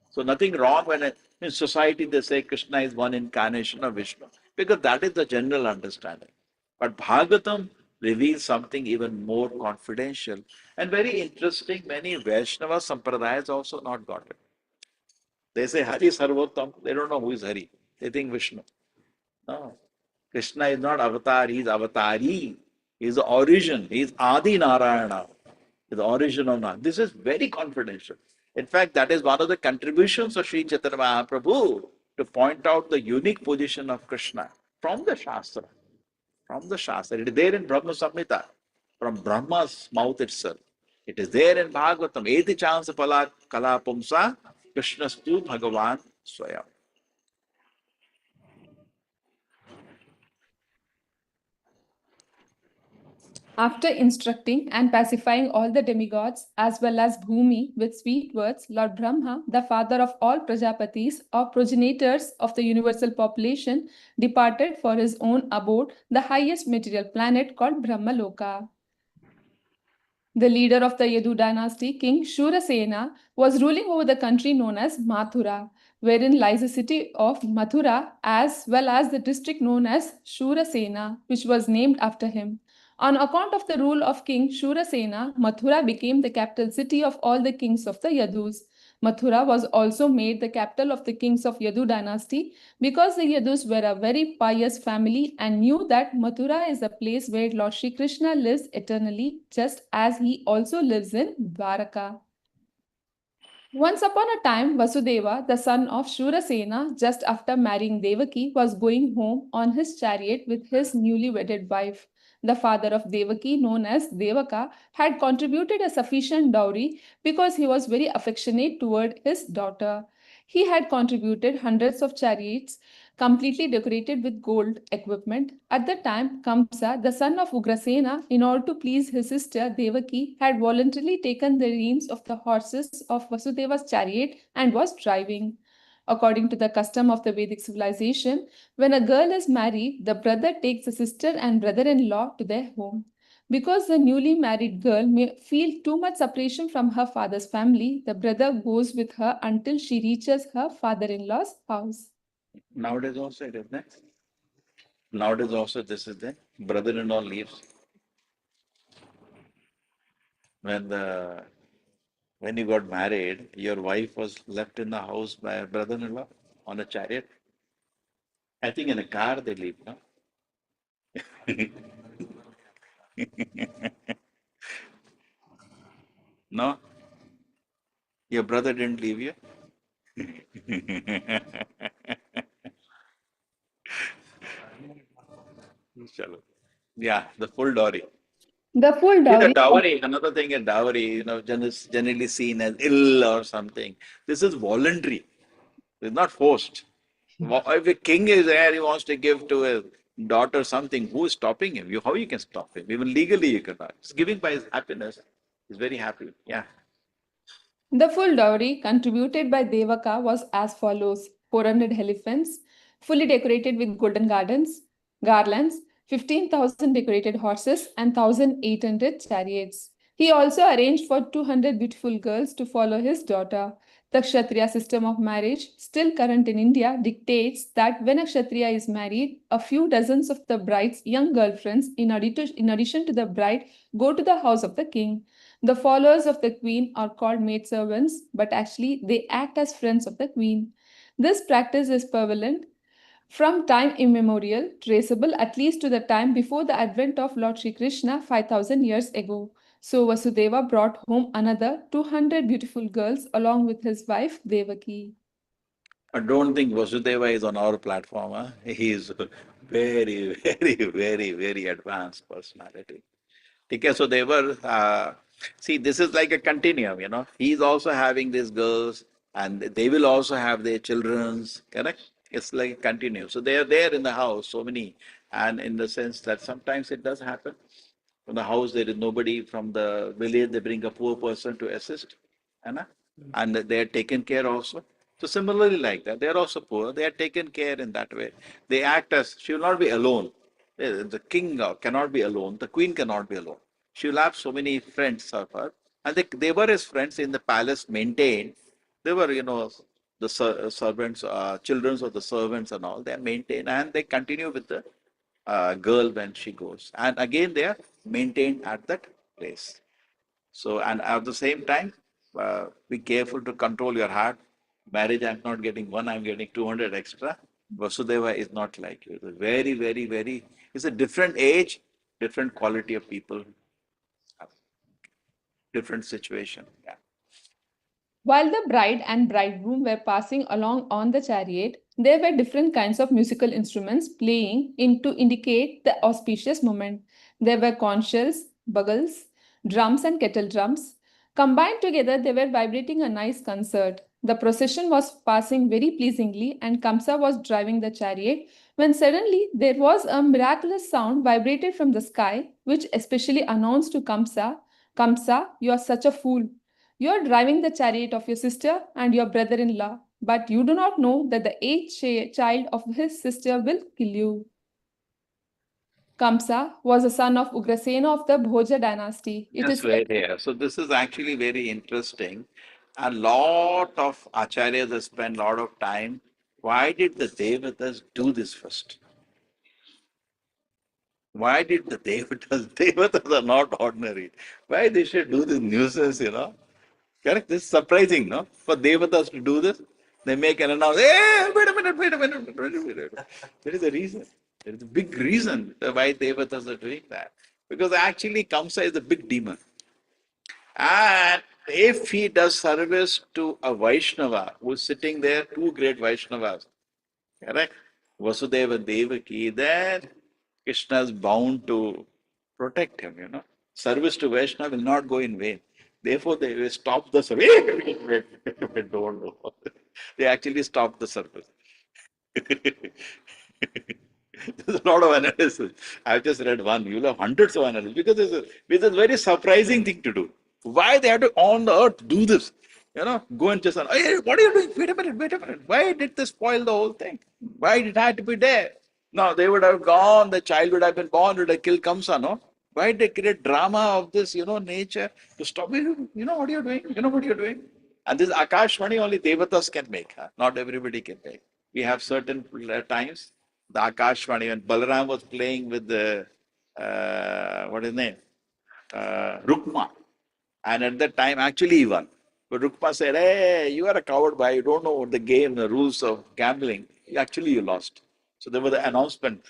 So nothing wrong when in society they say Krishna is one incarnation of Vishnu, because that is the general understanding. But Bhagavatam reveals something even more confidential and very interesting. Many Vaishnava Sampradayas also not got it. They say Hari Sarvottam, they don't know who is Hari. They think Vishnu. No. Krishna is not avatar, he is avatari. He is the origin. He is Adi Narayana. He is the origin of Narayana. This is very confidential. In fact, that is one of the contributions of Sri Chaitanya Mahaprabhu to point out the unique position of Krishna from the Shastra. From the Shastra. It is there in Brahma Samhita, from Brahma's mouth itself. It is there in Bhagavatam. Eti chansa pala kala pumsa Krishnastu Bhagavan Swayam. After instructing and pacifying all the demigods as well as Bhumi with sweet words, Lord Brahma, the father of all Prajapatis or progenitors of the universal population, departed for his own abode, the highest material planet called Brahmaloka. The leader of the Yadu dynasty, King Shurasena, was ruling over the country known as Mathura, wherein lies the city of Mathura, as well as the district known as Shurasena, which was named after him. On account of the rule of King Shurasena, Mathura became the capital city of all the kings of the Yadus. Mathura was also made the capital of the kings of Yadu dynasty because the Yadus were a very pious family and knew that Mathura is a place where Lord Shri Krishna lives eternally, just as he also lives in Dwaraka. Once upon a time, Vasudeva, the son of Shurasena, just after marrying Devaki, was going home on his chariot with his newly wedded wife. The father of Devaki, known as Devaka, had contributed a sufficient dowry because he was very affectionate toward his daughter. He had contributed hundreds of chariots completely decorated with gold equipment. At the time, Kamsa, the son of Ugrasena, in order to please his sister Devaki, had voluntarily taken the reins of the horses of Vasudeva's chariot and was driving. According to the custom of the Vedic civilization, when a girl is married, the brother takes the sister and brother-in-law to their home. Because the newly married girl may feel too much separation from her father's family, the brother goes with her until she reaches her father-in-law's house. Nowadays also it is there. Nowadays also this is there. Brother-in-law leaves. When you got married, your wife was left in the house by a brother-in-law on a chariot. I think in a car they leave, no? No? Your brother didn't leave you? Chalo. Yeah, the full dowry. The full See, the dowry. dowry, another thing in dowry, generally seen as ill or something. This is voluntary. It's not forced. If a king is there, he wants to give to his daughter something, who is stopping him? How you can stop him? Even legally you cannot. He's giving by his happiness. He's very happy. Yeah. The full dowry contributed by Devaka was as follows: 400 elephants, fully decorated with golden garlands, 15,000 decorated horses, and 1,800 chariots. He also arranged for 200 beautiful girls to follow his daughter. The Kshatriya system of marriage, still current in India, dictates that when a Kshatriya is married, a few dozens of the bride's young girlfriends, in addition to the bride, go to the house of the king. The followers of the queen are called maidservants, but actually they act as friends of the queen. This practice is prevalent from time immemorial, traceable at least to the time before the advent of Lord Sri Krishna 5000 years ago. So Vasudeva brought home another 200 beautiful girls along with his wife Devaki. I don't think Vasudeva is on our platform. Huh? He is very, very advanced personality. Okay, so they were, see, this is like a continuum. He's also having these girls and they will also have their children's, correct? It's like a continuum. So they are there in the house, so many. And in the sense that sometimes it does happen. From the house, there is nobody from the village, they bring a poor person to assist, है and they are taken care also. So similarly like that, they are also poor, they are taken care in that way. They act as, she will not be alone. The king cannot be alone, the queen cannot be alone. She will have so many friends of her, and they were his friends in the palace maintained. They were, the servants, children of the servants and all, they are maintained and they continue with the girl when she goes. And again, they are maintained at that place. So, and at the same time, be careful to control your heart. Marriage, I'm not getting one, I'm getting 200 extra. Vasudeva is not like you. It's very, it's a different age, different quality of people, different situation. Yeah. While the bride and bridegroom were passing along on the chariot, there were different kinds of musical instruments playing in to indicate the auspicious moment. There were conch shells, bugles, drums, and kettle drums. Combined together, they were vibrating a nice concert. The procession was passing very pleasingly, and Kamsa was driving the chariot when suddenly there was a miraculous sound vibrated from the sky, which especially announced to Kamsa, Kamsa, you are such a fool. You are driving the chariot of your sister and your brother in law, but you do not know that the eighth child of his sister will kill you. Kamsa was a son of Ugrasena of the Bhoja dynasty. It That's is right here. So this is actually very interesting. A lot of acharyas have spent a lot of time. Why did the Devatas do this first? Why did the Devatas? Devatas are not ordinary. Why they should do this nuisance? Correct? This is surprising, no? For Devatas to do this, they make an announcement. Hey, wait a minute, wait a minute, wait a minute. There is a reason. There is a big reason why Devatas are doing that. Because actually Kamsa is a big demon. And if he does service to a Vaishnava who is sitting there, two great Vaishnavas, correct? Vasu-deva and Devaki, then Krishna is bound to protect him, you know. Service to Vaishnava will not go in vain. Therefore, they will stop the service. Wait, don't do. They actually stop the service. There's a lot of analysis. I've just read one. You'll have hundreds of analysis because it's a very surprising thing to do. Why they have to on the earth do this? You know, go and just, hey, what are you doing? Wait a minute, wait a minute. Why did this spoil the whole thing? Why did it have to be there? No, they would have gone, the child would have been born, would have killed Kamsa, no? Why did they create drama of this, nature to stop you? You know what you're doing? You know what you're doing? And this Akashvani only Devatas can make, huh? Not everybody can make. We have certain times, the Akashvani, when Balaram was playing with the, what is his name? Rukma. And at that time, actually he won. But Rukma said, hey, you are a coward boy. You don't know the game, the rules of gambling. Actually, you lost. So there was the announcement,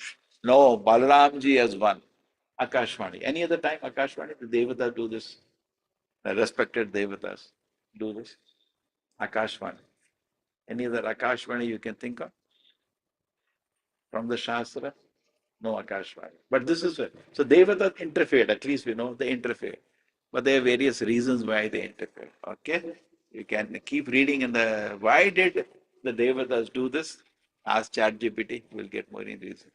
no, Balaramji has won. Akashvani. Any other time, Akashvani, the Devatas do this. The respected Devatas do this. Akashvani. Any other Akashvani you can think of from the Shastra? No Akashvani. But this is it. So Devatas interfered, at least we know they interfered. But there are various reasons why they interfered. Okay? You can keep reading in the why did the Devatas do this? Ask ChatGPT, we'll get more in reasons.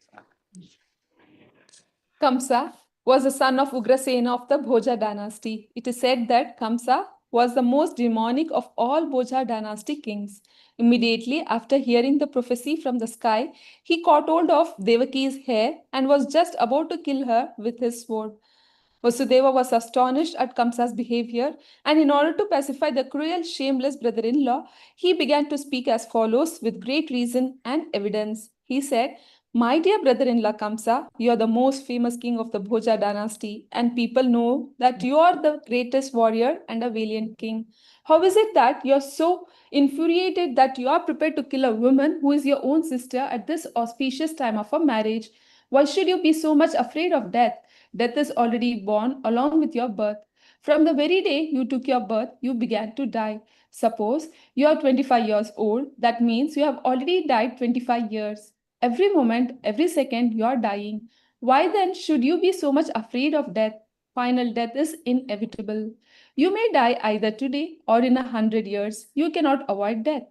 Kamsa was the son of Ugrasena of the Bhoja dynasty. It is said that Kamsa was the most demonic of all Bhoja dynasty kings. Immediately after hearing the prophecy from the sky, he caught hold of Devaki's hair and was just about to kill her with his sword. Vasudeva was astonished at Kamsa's behavior, and in order to pacify the cruel, shameless brother in law, he began to speak as follows with great reason and evidence. He said, my dear brother in law Kamsa, you are the most famous king of the Bhoja dynasty, and people know that you are the greatest warrior and a valiant king. How is it that you are so infuriated that you are prepared to kill a woman who is your own sister at this auspicious time of a marriage? Why should you be so much afraid of death? Death is already born along with your birth. From the very day you took your birth, you began to die. Suppose you are 25 years old, that means you have already died 25 years. Every moment, every second, you are dying. Why then should you be so much afraid of death? Final death is inevitable. You may die either today or in 100 years. You cannot avoid death.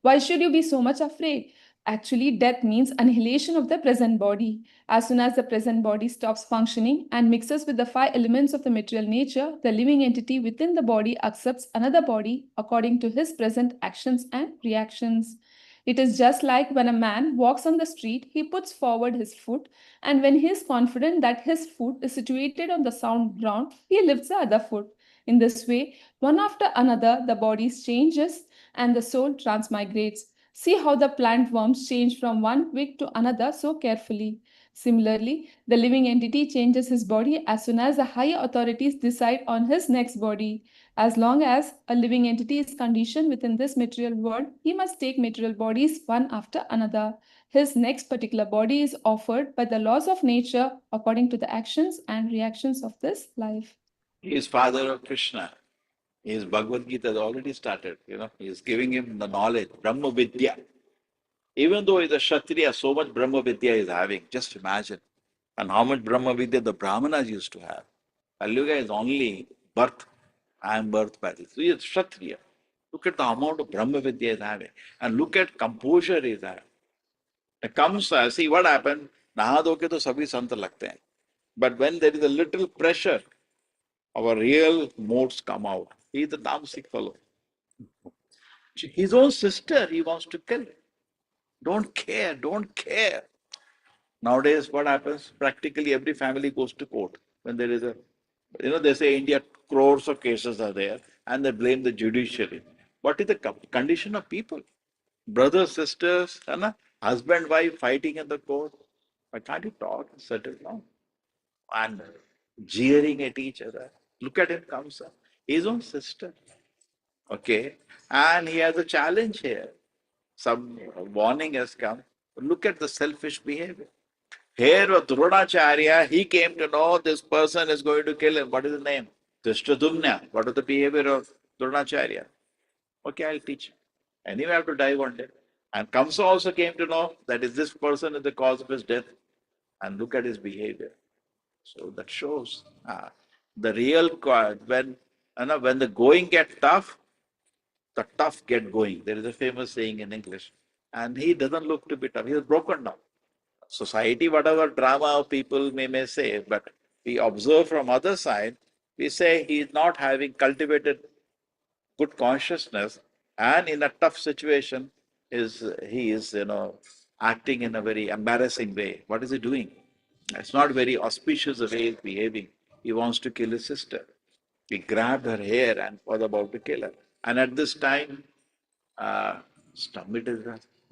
Why should you be so much afraid? Actually, death means annihilation of the present body. As soon as the present body stops functioning and mixes with the five elements of the material nature, the living entity within the body accepts another body according to his present actions and reactions. It is just like when a man walks on the street, he puts forward his foot, and when he is confident that his foot is situated on the sound ground, he lifts the other foot. In this way, one after another, the body changes and the soul transmigrates. See how the plant worms change from one twig to another so carefully. Similarly, the living entity changes his body as soon as the higher authorities decide on his next body. As long as a living entity is conditioned within this material world, he must take material bodies one after another. His next particular body is offered by the laws of nature according to the actions and reactions of this life. He is father of Krishna. His Bhagavad Gita has already started, he is giving him the knowledge, Brahma Vidya. Even though he's a Kshatriya, so much Brahma Vidya is having. Just imagine. And how much Brahma Vidya the Brahmanas used to have. Kalyuga is only birth. I am birth by this. So he is Kshatriya. Look at the amount of Brahma Vidya is having. And look at composure is having. The Kamsa, see what happened? Naha doke to sabhi sant lagte hain. But when there is a little pressure, our real modes come out. He is a tamasic fellow. His own sister he wants to kill. Don't care, don't care. Nowadays, what happens? Practically every family goes to court when there is a, they say India crores of cases are there and they blame the judiciary. What is the condition of people? Brothers, sisters, husband, wife fighting in the court. Why can't you talk and settle down? And jeering at each other. Look at him, Kamsa. His own sister. Okay, and he has a challenge here. Some warning has come. Look at the selfish behavior. Here with Dronacharya, he came to know this person is going to kill him. What is his name? Drishtadumna. What is the behavior of Dronacharya? Okay, I'll teach you. Anyway, I have to die one day. And Kamsa also came to know that is this person is the cause of his death. And look at his behavior. So that shows the real when the going get tough, the tough get going. There is a famous saying in English. And he doesn't look to be tough. He is broken down. Society, whatever drama people may say, but we observe from other side, we say he is not having cultivated good consciousness, and in a tough situation, he is acting in a very embarrassing way. What is he doing? It's not very auspicious the way he's behaving. He wants to kill his sister. He grabbed her hair and was about to kill her. And at this time, Vasudeva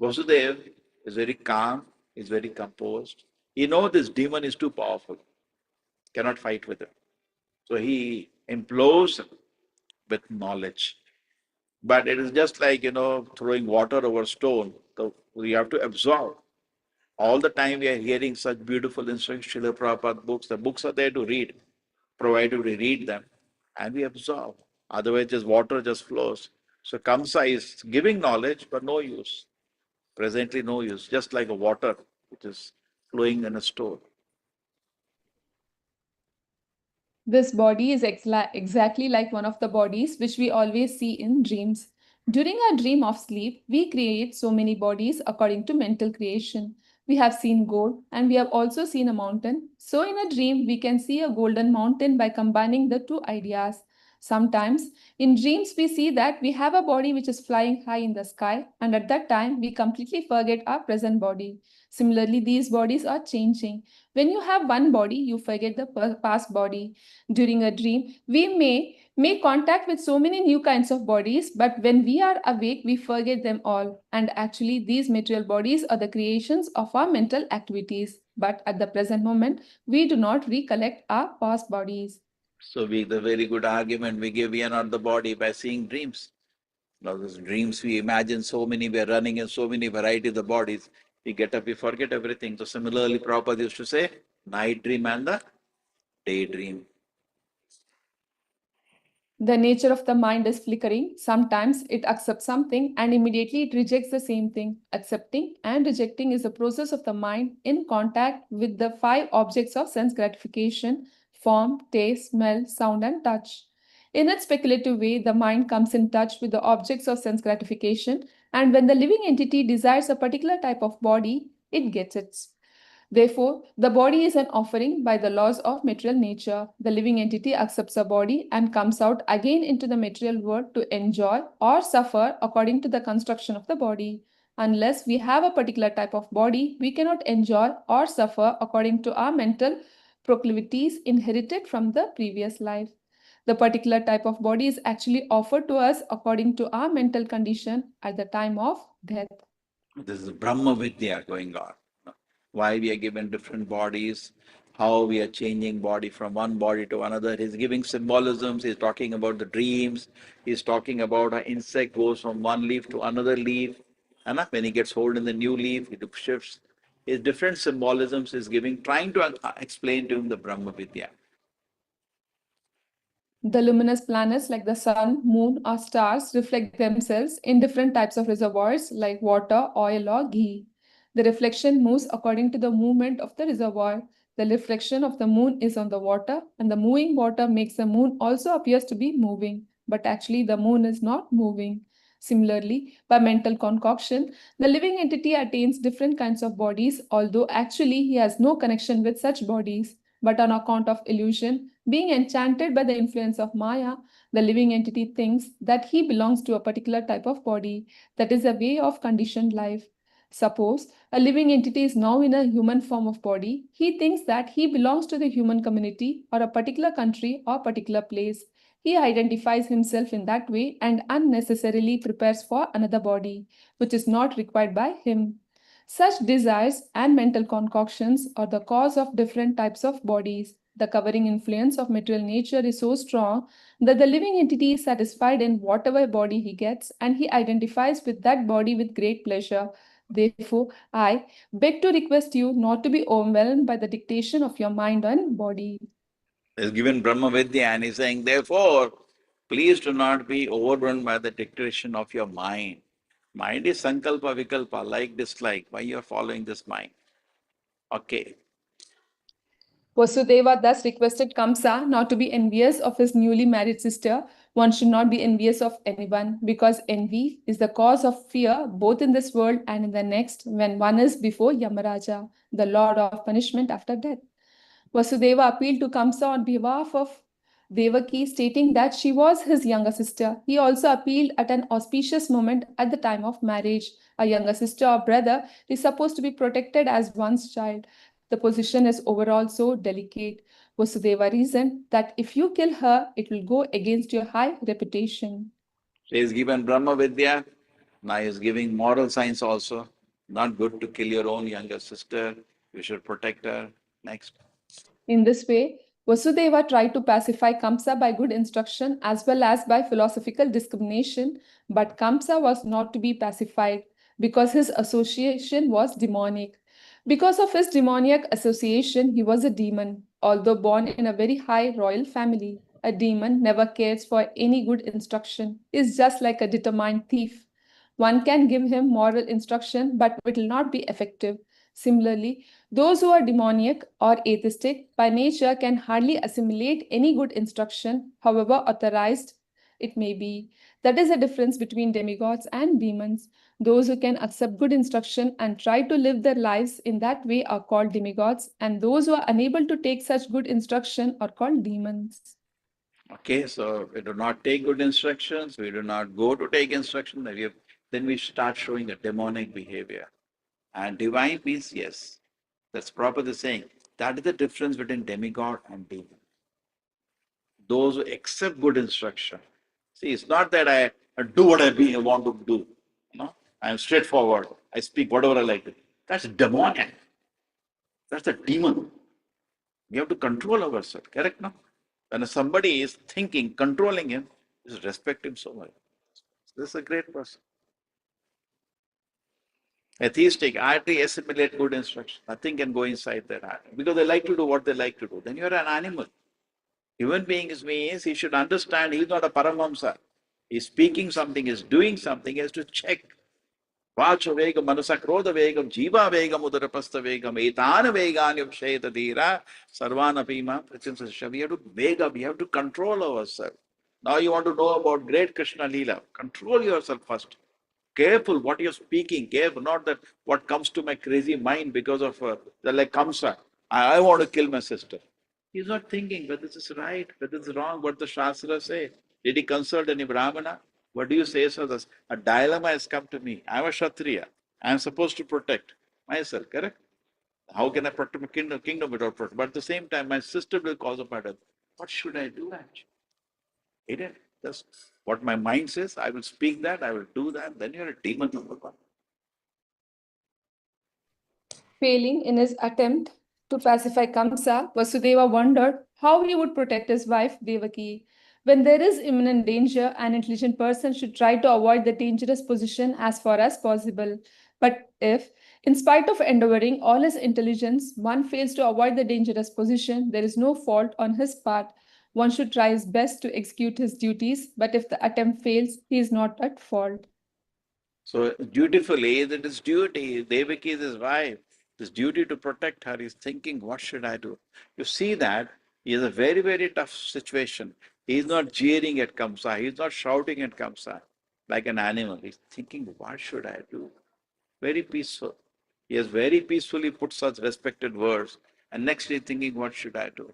is very calm, is very composed. He knows this demon is too powerful, cannot fight with him. So he implores with knowledge. But it is just like, throwing water over stone. So we have to absorb. All the time we are hearing such beautiful instructions, Srila Prabhupada books. The books are there to read, provided we read them, and we absorb. Otherwise, just water just flows. So Kamsa is giving knowledge, but no use. Presently, no use. Just like a water which is flowing in a stone. This body is exactly like one of the bodies which we always see in dreams. During our dream of sleep, we create so many bodies according to mental creation. We have seen gold and we have also seen a mountain. So in a dream, we can see a golden mountain by combining the two ideas. Sometimes in dreams, we see that we have a body which is flying high in the sky, and at that time, we completely forget our present body. Similarly, these bodies are changing. When you have one body, you forget the past body. During a dream, we may make contact with so many new kinds of bodies, but when we are awake, we forget them all. And actually, these material bodies are the creations of our mental activities. But at the present moment, we do not recollect our past bodies. So the very good argument we give, we are not the body by seeing dreams. Now those dreams we imagine so many, we are running in so many varieties of bodies. We get up, we forget everything. So similarly, Prabhupada used to say, night dream and the daydream. The nature of the mind is flickering. Sometimes it accepts something and immediately it rejects the same thing. Accepting and rejecting is the process of the mind in contact with the 5 objects of sense gratification: form, taste, smell, sound, and touch. In its speculative way, the mind comes in touch with the objects of sense gratification, and when the living entity desires a particular type of body, it gets it. Therefore, the body is an offering by the laws of material nature. The living entity accepts a body and comes out again into the material world to enjoy or suffer according to the construction of the body. Unless we have a particular type of body, we cannot enjoy or suffer according to our mental proclivities inherited from the previous life. The particular type of body is actually offered to us according to our mental condition at the time of death. This is Brahma Vidya going on. Why we are given different bodies, how we are changing body from one body to another. He's giving symbolisms, he's talking about the dreams, he's talking about an insect goes from one leaf to another leaf. And when he gets hold in the new leaf, he shifts. His different symbolisms is giving, trying to explain to him the Brahma Vidya. The luminous planets like the sun, moon, or stars reflect themselves in different types of reservoirs like water, oil, or ghee. The reflection moves according to the movement of the reservoir. The reflection of the moon is on the water, and the moving water makes the moon also appears to be moving, but actually the moon is not moving. Similarly, by mental concoction, the living entity attains different kinds of bodies, although actually he has no connection with such bodies. But on account of illusion, being enchanted by the influence of Maya, the living entity thinks that he belongs to a particular type of body. That is a way of conditioned life. Suppose a living entity is now in a human form of body. He thinks that he belongs to the human community or a particular country or particular place. He identifies himself in that way and unnecessarily prepares for another body, which is not required by him. Such desires and mental concoctions are the cause of different types of bodies. The covering influence of material nature is so strong that the living entity is satisfied in whatever body he gets, and he identifies with that body with great pleasure. Therefore, I beg to request you not to be overwhelmed by the dictation of your mind and body. He's given Brahma Vidya and he's saying, therefore, please do not be overrun by the dictation of your mind. Mind is sankalpa, vikalpa, like, dislike. Why you are following this mind? Okay. Vasudeva thus requested Kamsa not to be envious of his newly married sister. One should not be envious of anyone because envy is the cause of fear both in this world and in the next when one is before Yamaraja, the lord of punishment after death. Vasudeva appealed to Kamsa on behalf of Devaki, stating that she was his younger sister. He also appealed at an auspicious moment at the time of marriage. A younger sister or brother is supposed to be protected as one's child. The position is overall so delicate. Vasudeva reasoned that if you kill her, it will go against your high reputation. So he's given Brahma Vidya, now he's giving moral science also. Not good to kill your own younger sister, you should protect her. Next. In this way, Vasudeva tried to pacify Kamsa by good instruction as well as by philosophical discrimination, but Kamsa was not to be pacified because his association was demonic. Because of his demoniac association, he was a demon, although born in a very high royal family. A demon never cares for any good instruction, is just like a determined thief. One can give him moral instruction, but it will not be effective. Similarly, those who are demoniac or atheistic by nature can hardly assimilate any good instruction, however authorized it may be. That is the difference between demigods and demons. Those who can accept good instruction and try to live their lives in that way are called demigods, and those who are unable to take such good instruction are called demons. Okay, so we do not take good instructions, we do not go to take instruction, then we start showing a demonic behavior. And divine means yes. That's properly saying. That is the difference between demigod and demon. Those who accept good instruction. See, it's not that I do what I want to do. No, I am straightforward. I speak whatever I like to. That's demonic. That's a demon. We have to control ourselves, correct? No? When somebody is thinking, controlling him, just respect him so much. This is a great person. Atheistic, I have to assimilate good instruction. Nothing can go inside their heart. Because they like to do what they like to do. Then you're an animal. Human beings means he should understand he's not a Paramhamsa. He's speaking something, he's doing something, he has to check. Vacha vegam, manasa krodha vegam, jiva vegam, udarapastha vegam, etana veganyam shayata dhira, sarvana pima, pratyamsasya. We have to vega, we have to control ourselves. Now you want to know about great Krishna Leela. Control yourself first. Careful what you're speaking, careful, not that what comes to my crazy mind because of like Kamsa. I want to kill my sister. He's not thinking whether this is right, whether this is wrong, what the Shastra say. Did he consult any Brahmana? What do you say, so this? A dilemma has come to me. I'm a Kshatriya. I'm supposed to protect myself, correct? How can I protect my kingdom without protect? But at the same time, my sister will cause a matter. What should I do actually? It is just what my mind says, I will speak that, I will do that, then you're a demon number one. Failing in his attempt to pacify Kamsa, Vasudeva wondered how he would protect his wife Devaki. When there is imminent danger, an intelligent person should try to avoid the dangerous position as far as possible. But if, in spite of endeavoring all his intelligence, one fails to avoid the dangerous position, there is no fault on his part. One should try his best to execute his duties, but if the attempt fails, he is not at fault. So dutifully, that is duty. Devaki is his wife. This duty to protect her. He's thinking, what should I do? You see that he has a very, very tough situation. He's not jeering at Kamsa. He's not shouting at Kamsa like an animal. He's thinking, what should I do? Very peaceful. He has very peacefully put such respected words. And next he's thinking, what should I do?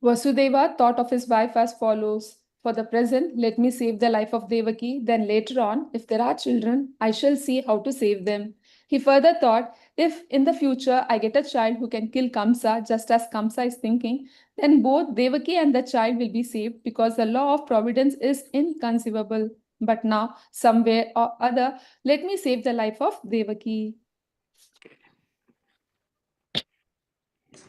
Vasudeva thought of his wife as follows. For the present, let me save the life of Devaki. Then later on, if there are children, I shall see how to save them. He further thought, if in the future I get a child who can kill Kamsa, just as Kamsa is thinking, then both Devaki and the child will be saved because the law of providence is inconceivable. But now, somewhere or other, let me save the life of Devaki.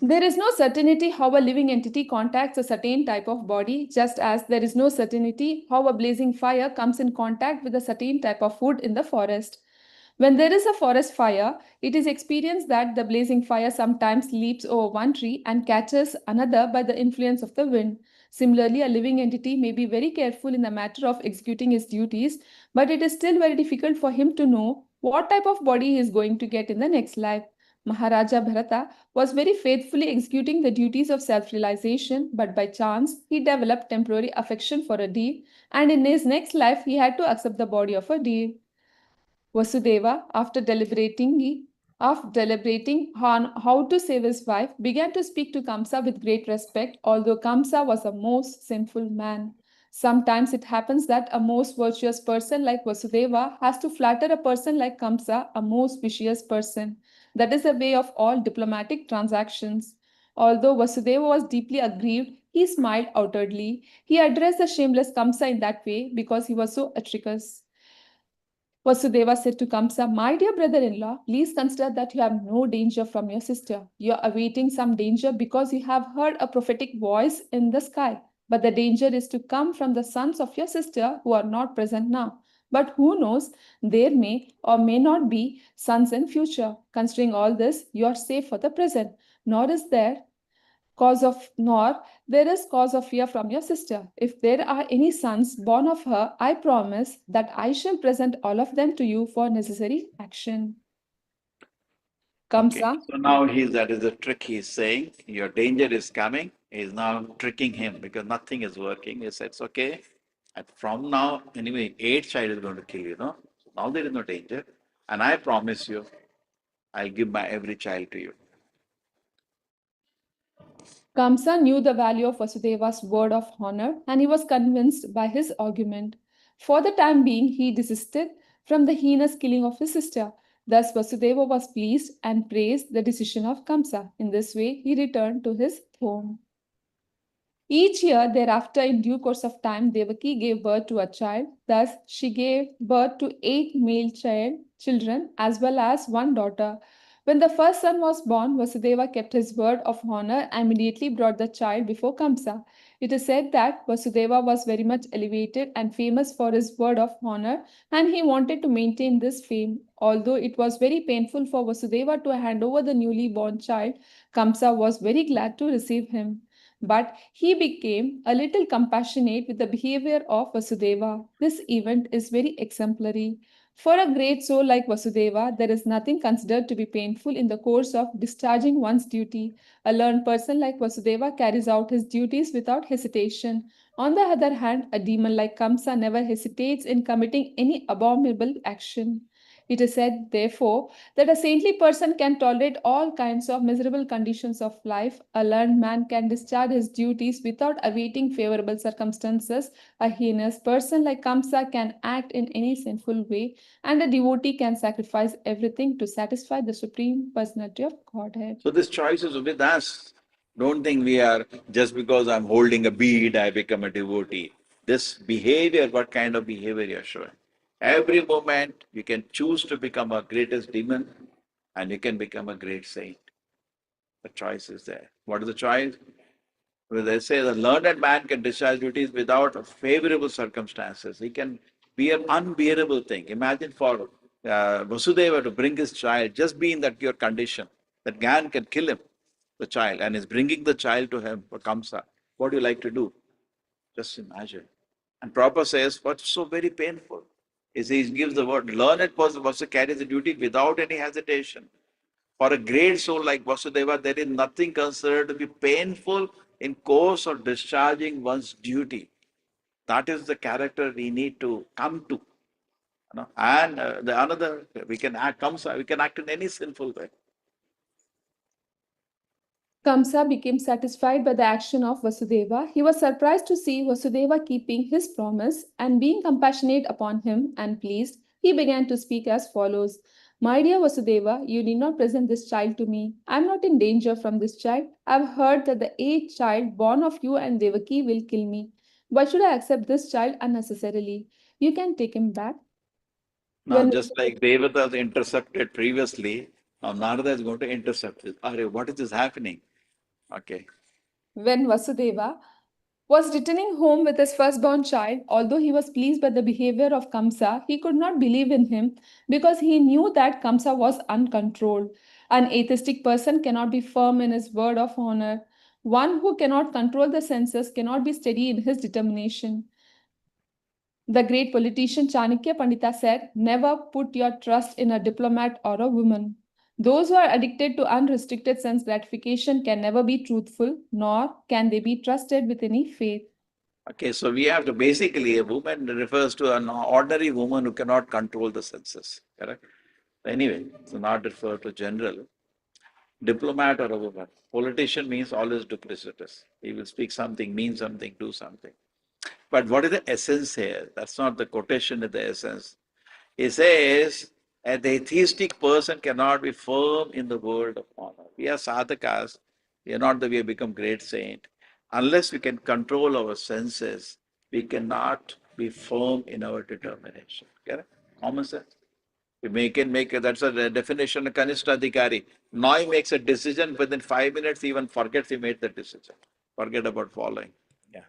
There is no certainty how a living entity contacts a certain type of body, just as there is no certainty how a blazing fire comes in contact with a certain type of wood in the forest. When there is a forest fire, it is experienced that the blazing fire sometimes leaps over one tree and catches another by the influence of the wind. Similarly, a living entity may be very careful in the matter of executing his duties, but it is still very difficult for him to know what type of body he is going to get in the next life. Maharaja Bharata was very faithfully executing the duties of self realization, but by chance he developed temporary affection for a deer, and in his next life he had to accept the body of a deer. Vasudeva, after deliberating on how to save his wife, began to speak to Kamsa with great respect, although Kamsa was a most sinful man. Sometimes it happens that a most virtuous person like Vasudeva has to flatter a person like Kamsa, a most vicious person. That is the way of all diplomatic transactions. Although Vasudeva was deeply aggrieved, he smiled outwardly. He addressed the shameless Kamsa in that way because he was so atrocious. Vasudeva said to Kamsa, "My dear brother-in-law, please consider that you have no danger from your sister. You are awaiting some danger because you have heard a prophetic voice in the sky. But the danger is to come from the sons of your sister who are not present now. But who knows, there may or may not be sons in future. Considering all this, you are safe for the present. Nor there is cause of fear from your sister. If there are any sons born of her, I promise that I shall present all of them to you for necessary action." Okay. Kamsa, So now that is the trick he's saying. Your danger is coming. He's now tricking him because nothing is working. He says, okay, and from now, anyway, 8th child is going to kill you, no? So now there is no danger. And I promise you, I'll give my every child to you. Kamsa knew the value of Vasudeva's word of honor and he was convinced by his argument. For the time being, he desisted from the heinous killing of his sister. Thus, Vasudeva was pleased and praised the decision of Kamsa. In this way, he returned to his home. Each year thereafter, in due course of time, Devaki gave birth to a child. Thus, she gave birth to 8 male children as well as 1 daughter. When the first son was born, Vasudeva kept his word of honor and immediately brought the child before Kamsa. It is said that Vasudeva was very much elevated and famous for his word of honor, and he wanted to maintain this fame. Although it was very painful for Vasudeva to hand over the newly born child, Kamsa was very glad to receive him. But he became a little compassionate with the behavior of Vasudeva. This event is very exemplary. For a great soul like Vasudeva, there is nothing considered to be painful in the course of discharging one's duty. A learned person like Vasudeva carries out his duties without hesitation. On the other hand, a demon like Kamsa never hesitates in committing any abominable action. It is said, therefore, that a saintly person can tolerate all kinds of miserable conditions of life. A learned man can discharge his duties without awaiting favorable circumstances. A heinous person like Kamsa can act in any sinful way, and a devotee can sacrifice everything to satisfy the Supreme Personality of Godhead. So this choice is with us. Don't think we are, just because I'm holding a bead, I become a devotee. This behavior, what kind of behavior you're showing. Every moment you can choose to become a greatest demon and you can become a great saint. The choice is there. What is the choice? Well, they say the learned man can discharge duties without favorable circumstances. He can be an unbearable thing. Imagine for Vasudeva to bring his child, just be in that your condition, that Gan can kill him, the child, and is bringing the child to him for Kamsa. What do you like to do? Just imagine. And Prabhupada says, what's so very painful is he gives the word, learned person wants to carry the duty without any hesitation. For a great soul like Vasudeva, there is nothing considered to be painful in course of discharging one's duty. That is the character we need to come to. And the another, we can act, we can act in any sinful way. Kamsa became satisfied by the action of Vasudeva. He was surprised to see Vasudeva keeping his promise and being compassionate upon him and pleased. He began to speak as follows. "My dear Vasudeva, you need not present this child to me. I am not in danger from this child. I have heard that the 8th child born of you and Devaki will kill me. Why should I accept this child unnecessarily? You can take him back." Now, just like Devata intercepted previously, now Narada is going to intercept this. What is this happening? Okay. When Vasudeva was returning home with his firstborn child, although he was pleased by the behavior of Kamsa, he could not believe in him because he knew that Kamsa was uncontrolled. An atheistic person cannot be firm in his word of honor. One who cannot control the senses cannot be steady in his determination. The great politician Chanakya Pandita said, "Never put your trust in a diplomat or a woman. Those who are addicted to unrestricted sense gratification can never be truthful, nor can they be trusted with any faith." Okay, so we have to basically, a woman refers to an ordinary woman who cannot control the senses. Correct? Anyway, it's not refer to general. Diplomat or a woman. Politician means always duplicitous. He will speak something, mean something, do something. But what is the essence here? That's not the quotation of the essence. He says, an atheistic person cannot be firm in the word of honor. We are sadhakas. We are not that we have become great saint. Unless we can control our senses, we cannot be firm in our determination. Correct? Common sense. We can make that's a definition of Kanishta Adhikari. Now he makes a decision, within 5 minutes, he even forgets he made the decision. Forget about following. Yeah.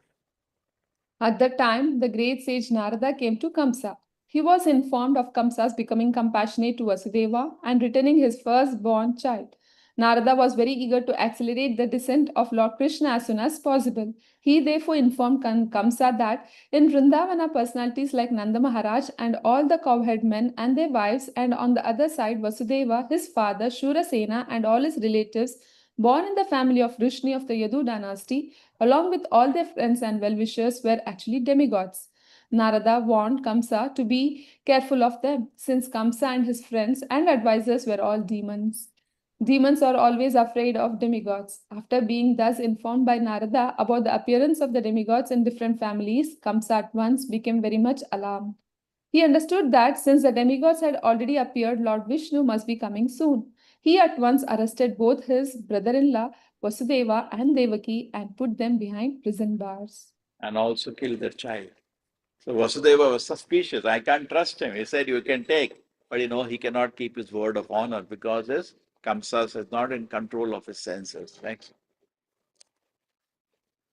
At that time, the great sage Narada came to Kamsa. He was informed of Kamsa's becoming compassionate to Vasudeva and returning his firstborn child. Narada was very eager to accelerate the descent of Lord Krishna as soon as possible. He therefore informed Kamsa that in Vrindavana, personalities like Nanda Maharaj and all the cowherd men and their wives, and on the other side Vasudeva, his father, Shurasena, and all his relatives, born in the family of Vrishni of the Yadu dynasty, along with all their friends and well-wishers, were actually demigods. Narada warned Kamsa to be careful of them, since Kamsa and his friends and advisors were all demons. Demons are always afraid of demigods. After being thus informed by Narada about the appearance of the demigods in different families, Kamsa at once became very much alarmed. He understood that since the demigods had already appeared, Lord Vishnu must be coming soon. He at once arrested both his brother-in-law Vasudeva and Devaki and put them behind prison bars. And also killed their child. So Vasudeva was suspicious. I can't trust him. He said, you can take. But he cannot keep his word of honor because his Kamsa is not in control of his senses. Thanks.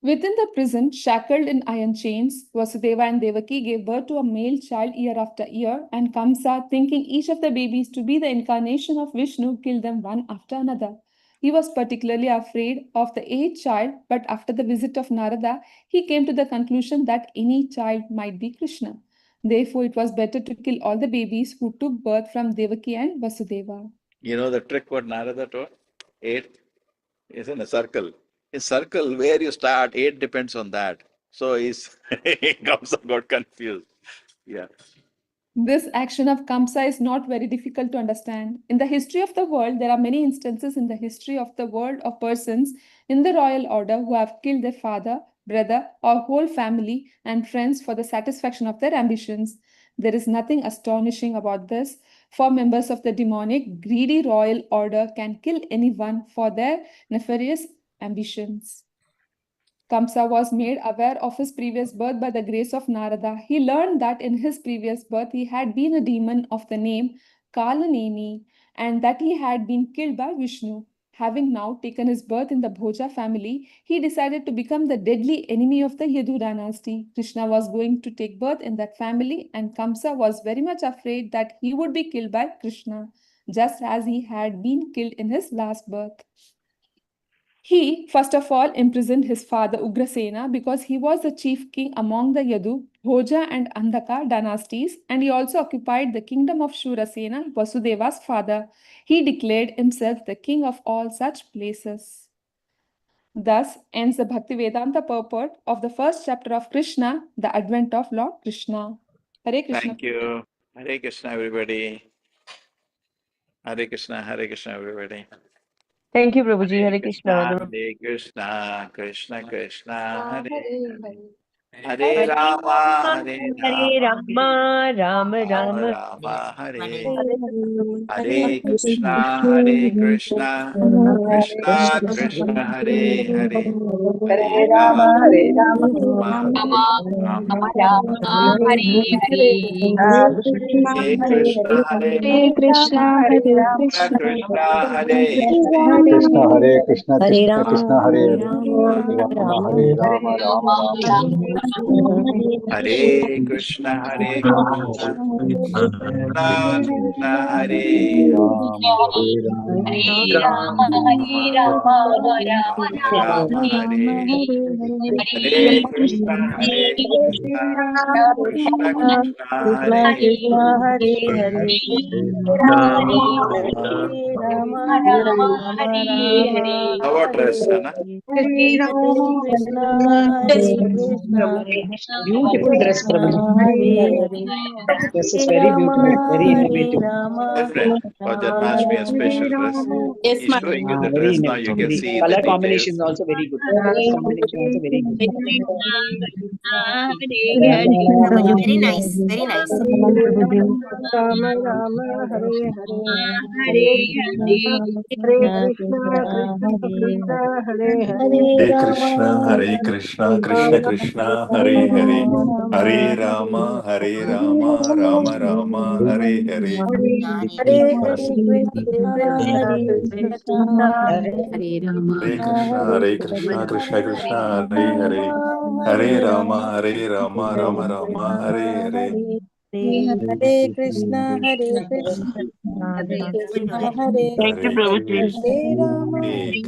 Within the prison, shackled in iron chains, Vasudeva and Devaki gave birth to a male child year after year, and Kamsa, thinking each of the babies to be the incarnation of Vishnu, killed them one after another. He was particularly afraid of the eighth child, but after the visit of Narada, he came to the conclusion that any child might be Krishna. Therefore, it was better to kill all the babies who took birth from Devaki and Vasudeva. You know the trick what Narada told? 8 is in a circle. In circle, where you start, 8 depends on that. So Kamsa got confused. Yeah. This action of Kamsa is not very difficult to understand. In the history of the world, there are many instances in the history of the world of persons in the royal order who have killed their father, brother, or whole family and friends for the satisfaction of their ambitions. There is nothing astonishing about this, for members of the demonic, greedy royal order can kill anyone for their nefarious ambitions. Kamsa was made aware of his previous birth by the grace of Narada. He learned that in his previous birth he had been a demon of the name Kalaneni and that he had been killed by Vishnu. Having now taken his birth in the Bhoja family, he decided to become the deadly enemy of the Yadu dynasty. Krishna was going to take birth in that family, and Kamsa was very much afraid that he would be killed by Krishna, just as he had been killed in his last birth. He, first of all, imprisoned his father Ugrasena because he was the chief king among the Yadu, Bhoja, and Andhaka dynasties, and he also occupied the kingdom of Shurasena, Vasudeva's father. He declared himself the king of all such places. Thus ends the Bhaktivedanta purport of the first chapter of Krishna, the advent of Lord Krishna. Hare Krishna. Thank you. Hare Krishna, everybody. Hare Krishna, everybody. Thank you, Prabhuji. Hare Hare Krishna. Krishna, Hare Krishna, Krishna Krishna, Hare Hare Hare. Hare. Hare Rama, Hare Hare Rama, Rama, Rama Rama Rama, Rama, Hare Hare Hare Krishna, Hare Krishna, Krishna Krishna, Hare Hare, Hare Rama, Hare Rama, Hare Hare Krishna, Hare Krishna, Hare Krishna, Krishna, Krishna Hare Hare Krishna, Hare Krishna Rama, Krishna, Hare Hare Hare, Rama, Hare Rama, Rama Hare Rama, Rama, Rama Rama, Hare Hare Krishna, Hare Krishna, Krishna Krishna, Hare Rama, Hare Rama, Hare Hare Rama, Rama, Hare Rama, Rama Rama Rama, Rama, Hare Hare Hare. Hare Krishna, Hare Hare Krishna, Krishna, Krishna Krishna Krishna, Krishna, Krishna Hare Hare Krishna, Hare Hare, Hare, Hare Hare Hare, Rama, Rama Rama, Rama Hare Rama, Hare. How about Hare rest, Anna? Hare, Hare Hare Rama, Krishna, Yes, Hare Krishna, beautiful Krishna dress, Krishna, Prabhuji. Hare Hare, This is Hare very beautiful, very Rama, Hare innovative. My Rama, friend, for Rama Janmashtami, a Rama, special dress. Yes, He's ma'am. showing you the Very dress now. You innovative. can Very see the color combination details. is also very good. Color combination also very good. Very nice, very nice. Rama Rama, Hare Hare, Hare Krishna, Hare Krishna, Krishna Krishna, Hare Hare, Hare Krishna, Krishna Krishna, Hare Hare, Hare Rama, Rama Rama, Hare Hare. Hare Krishna, Krishna Krishna, Hare Rama, Hare Krishna, Krishna Krishna, Hare Hare, Hare Rama, Rama Rama, Hare Hare. Hare Krishna, Hare Krishna, Krishna Hare Krishna, Krishna. Hare Thank you, Hare Prabhuji. Hare Rama, Krishna.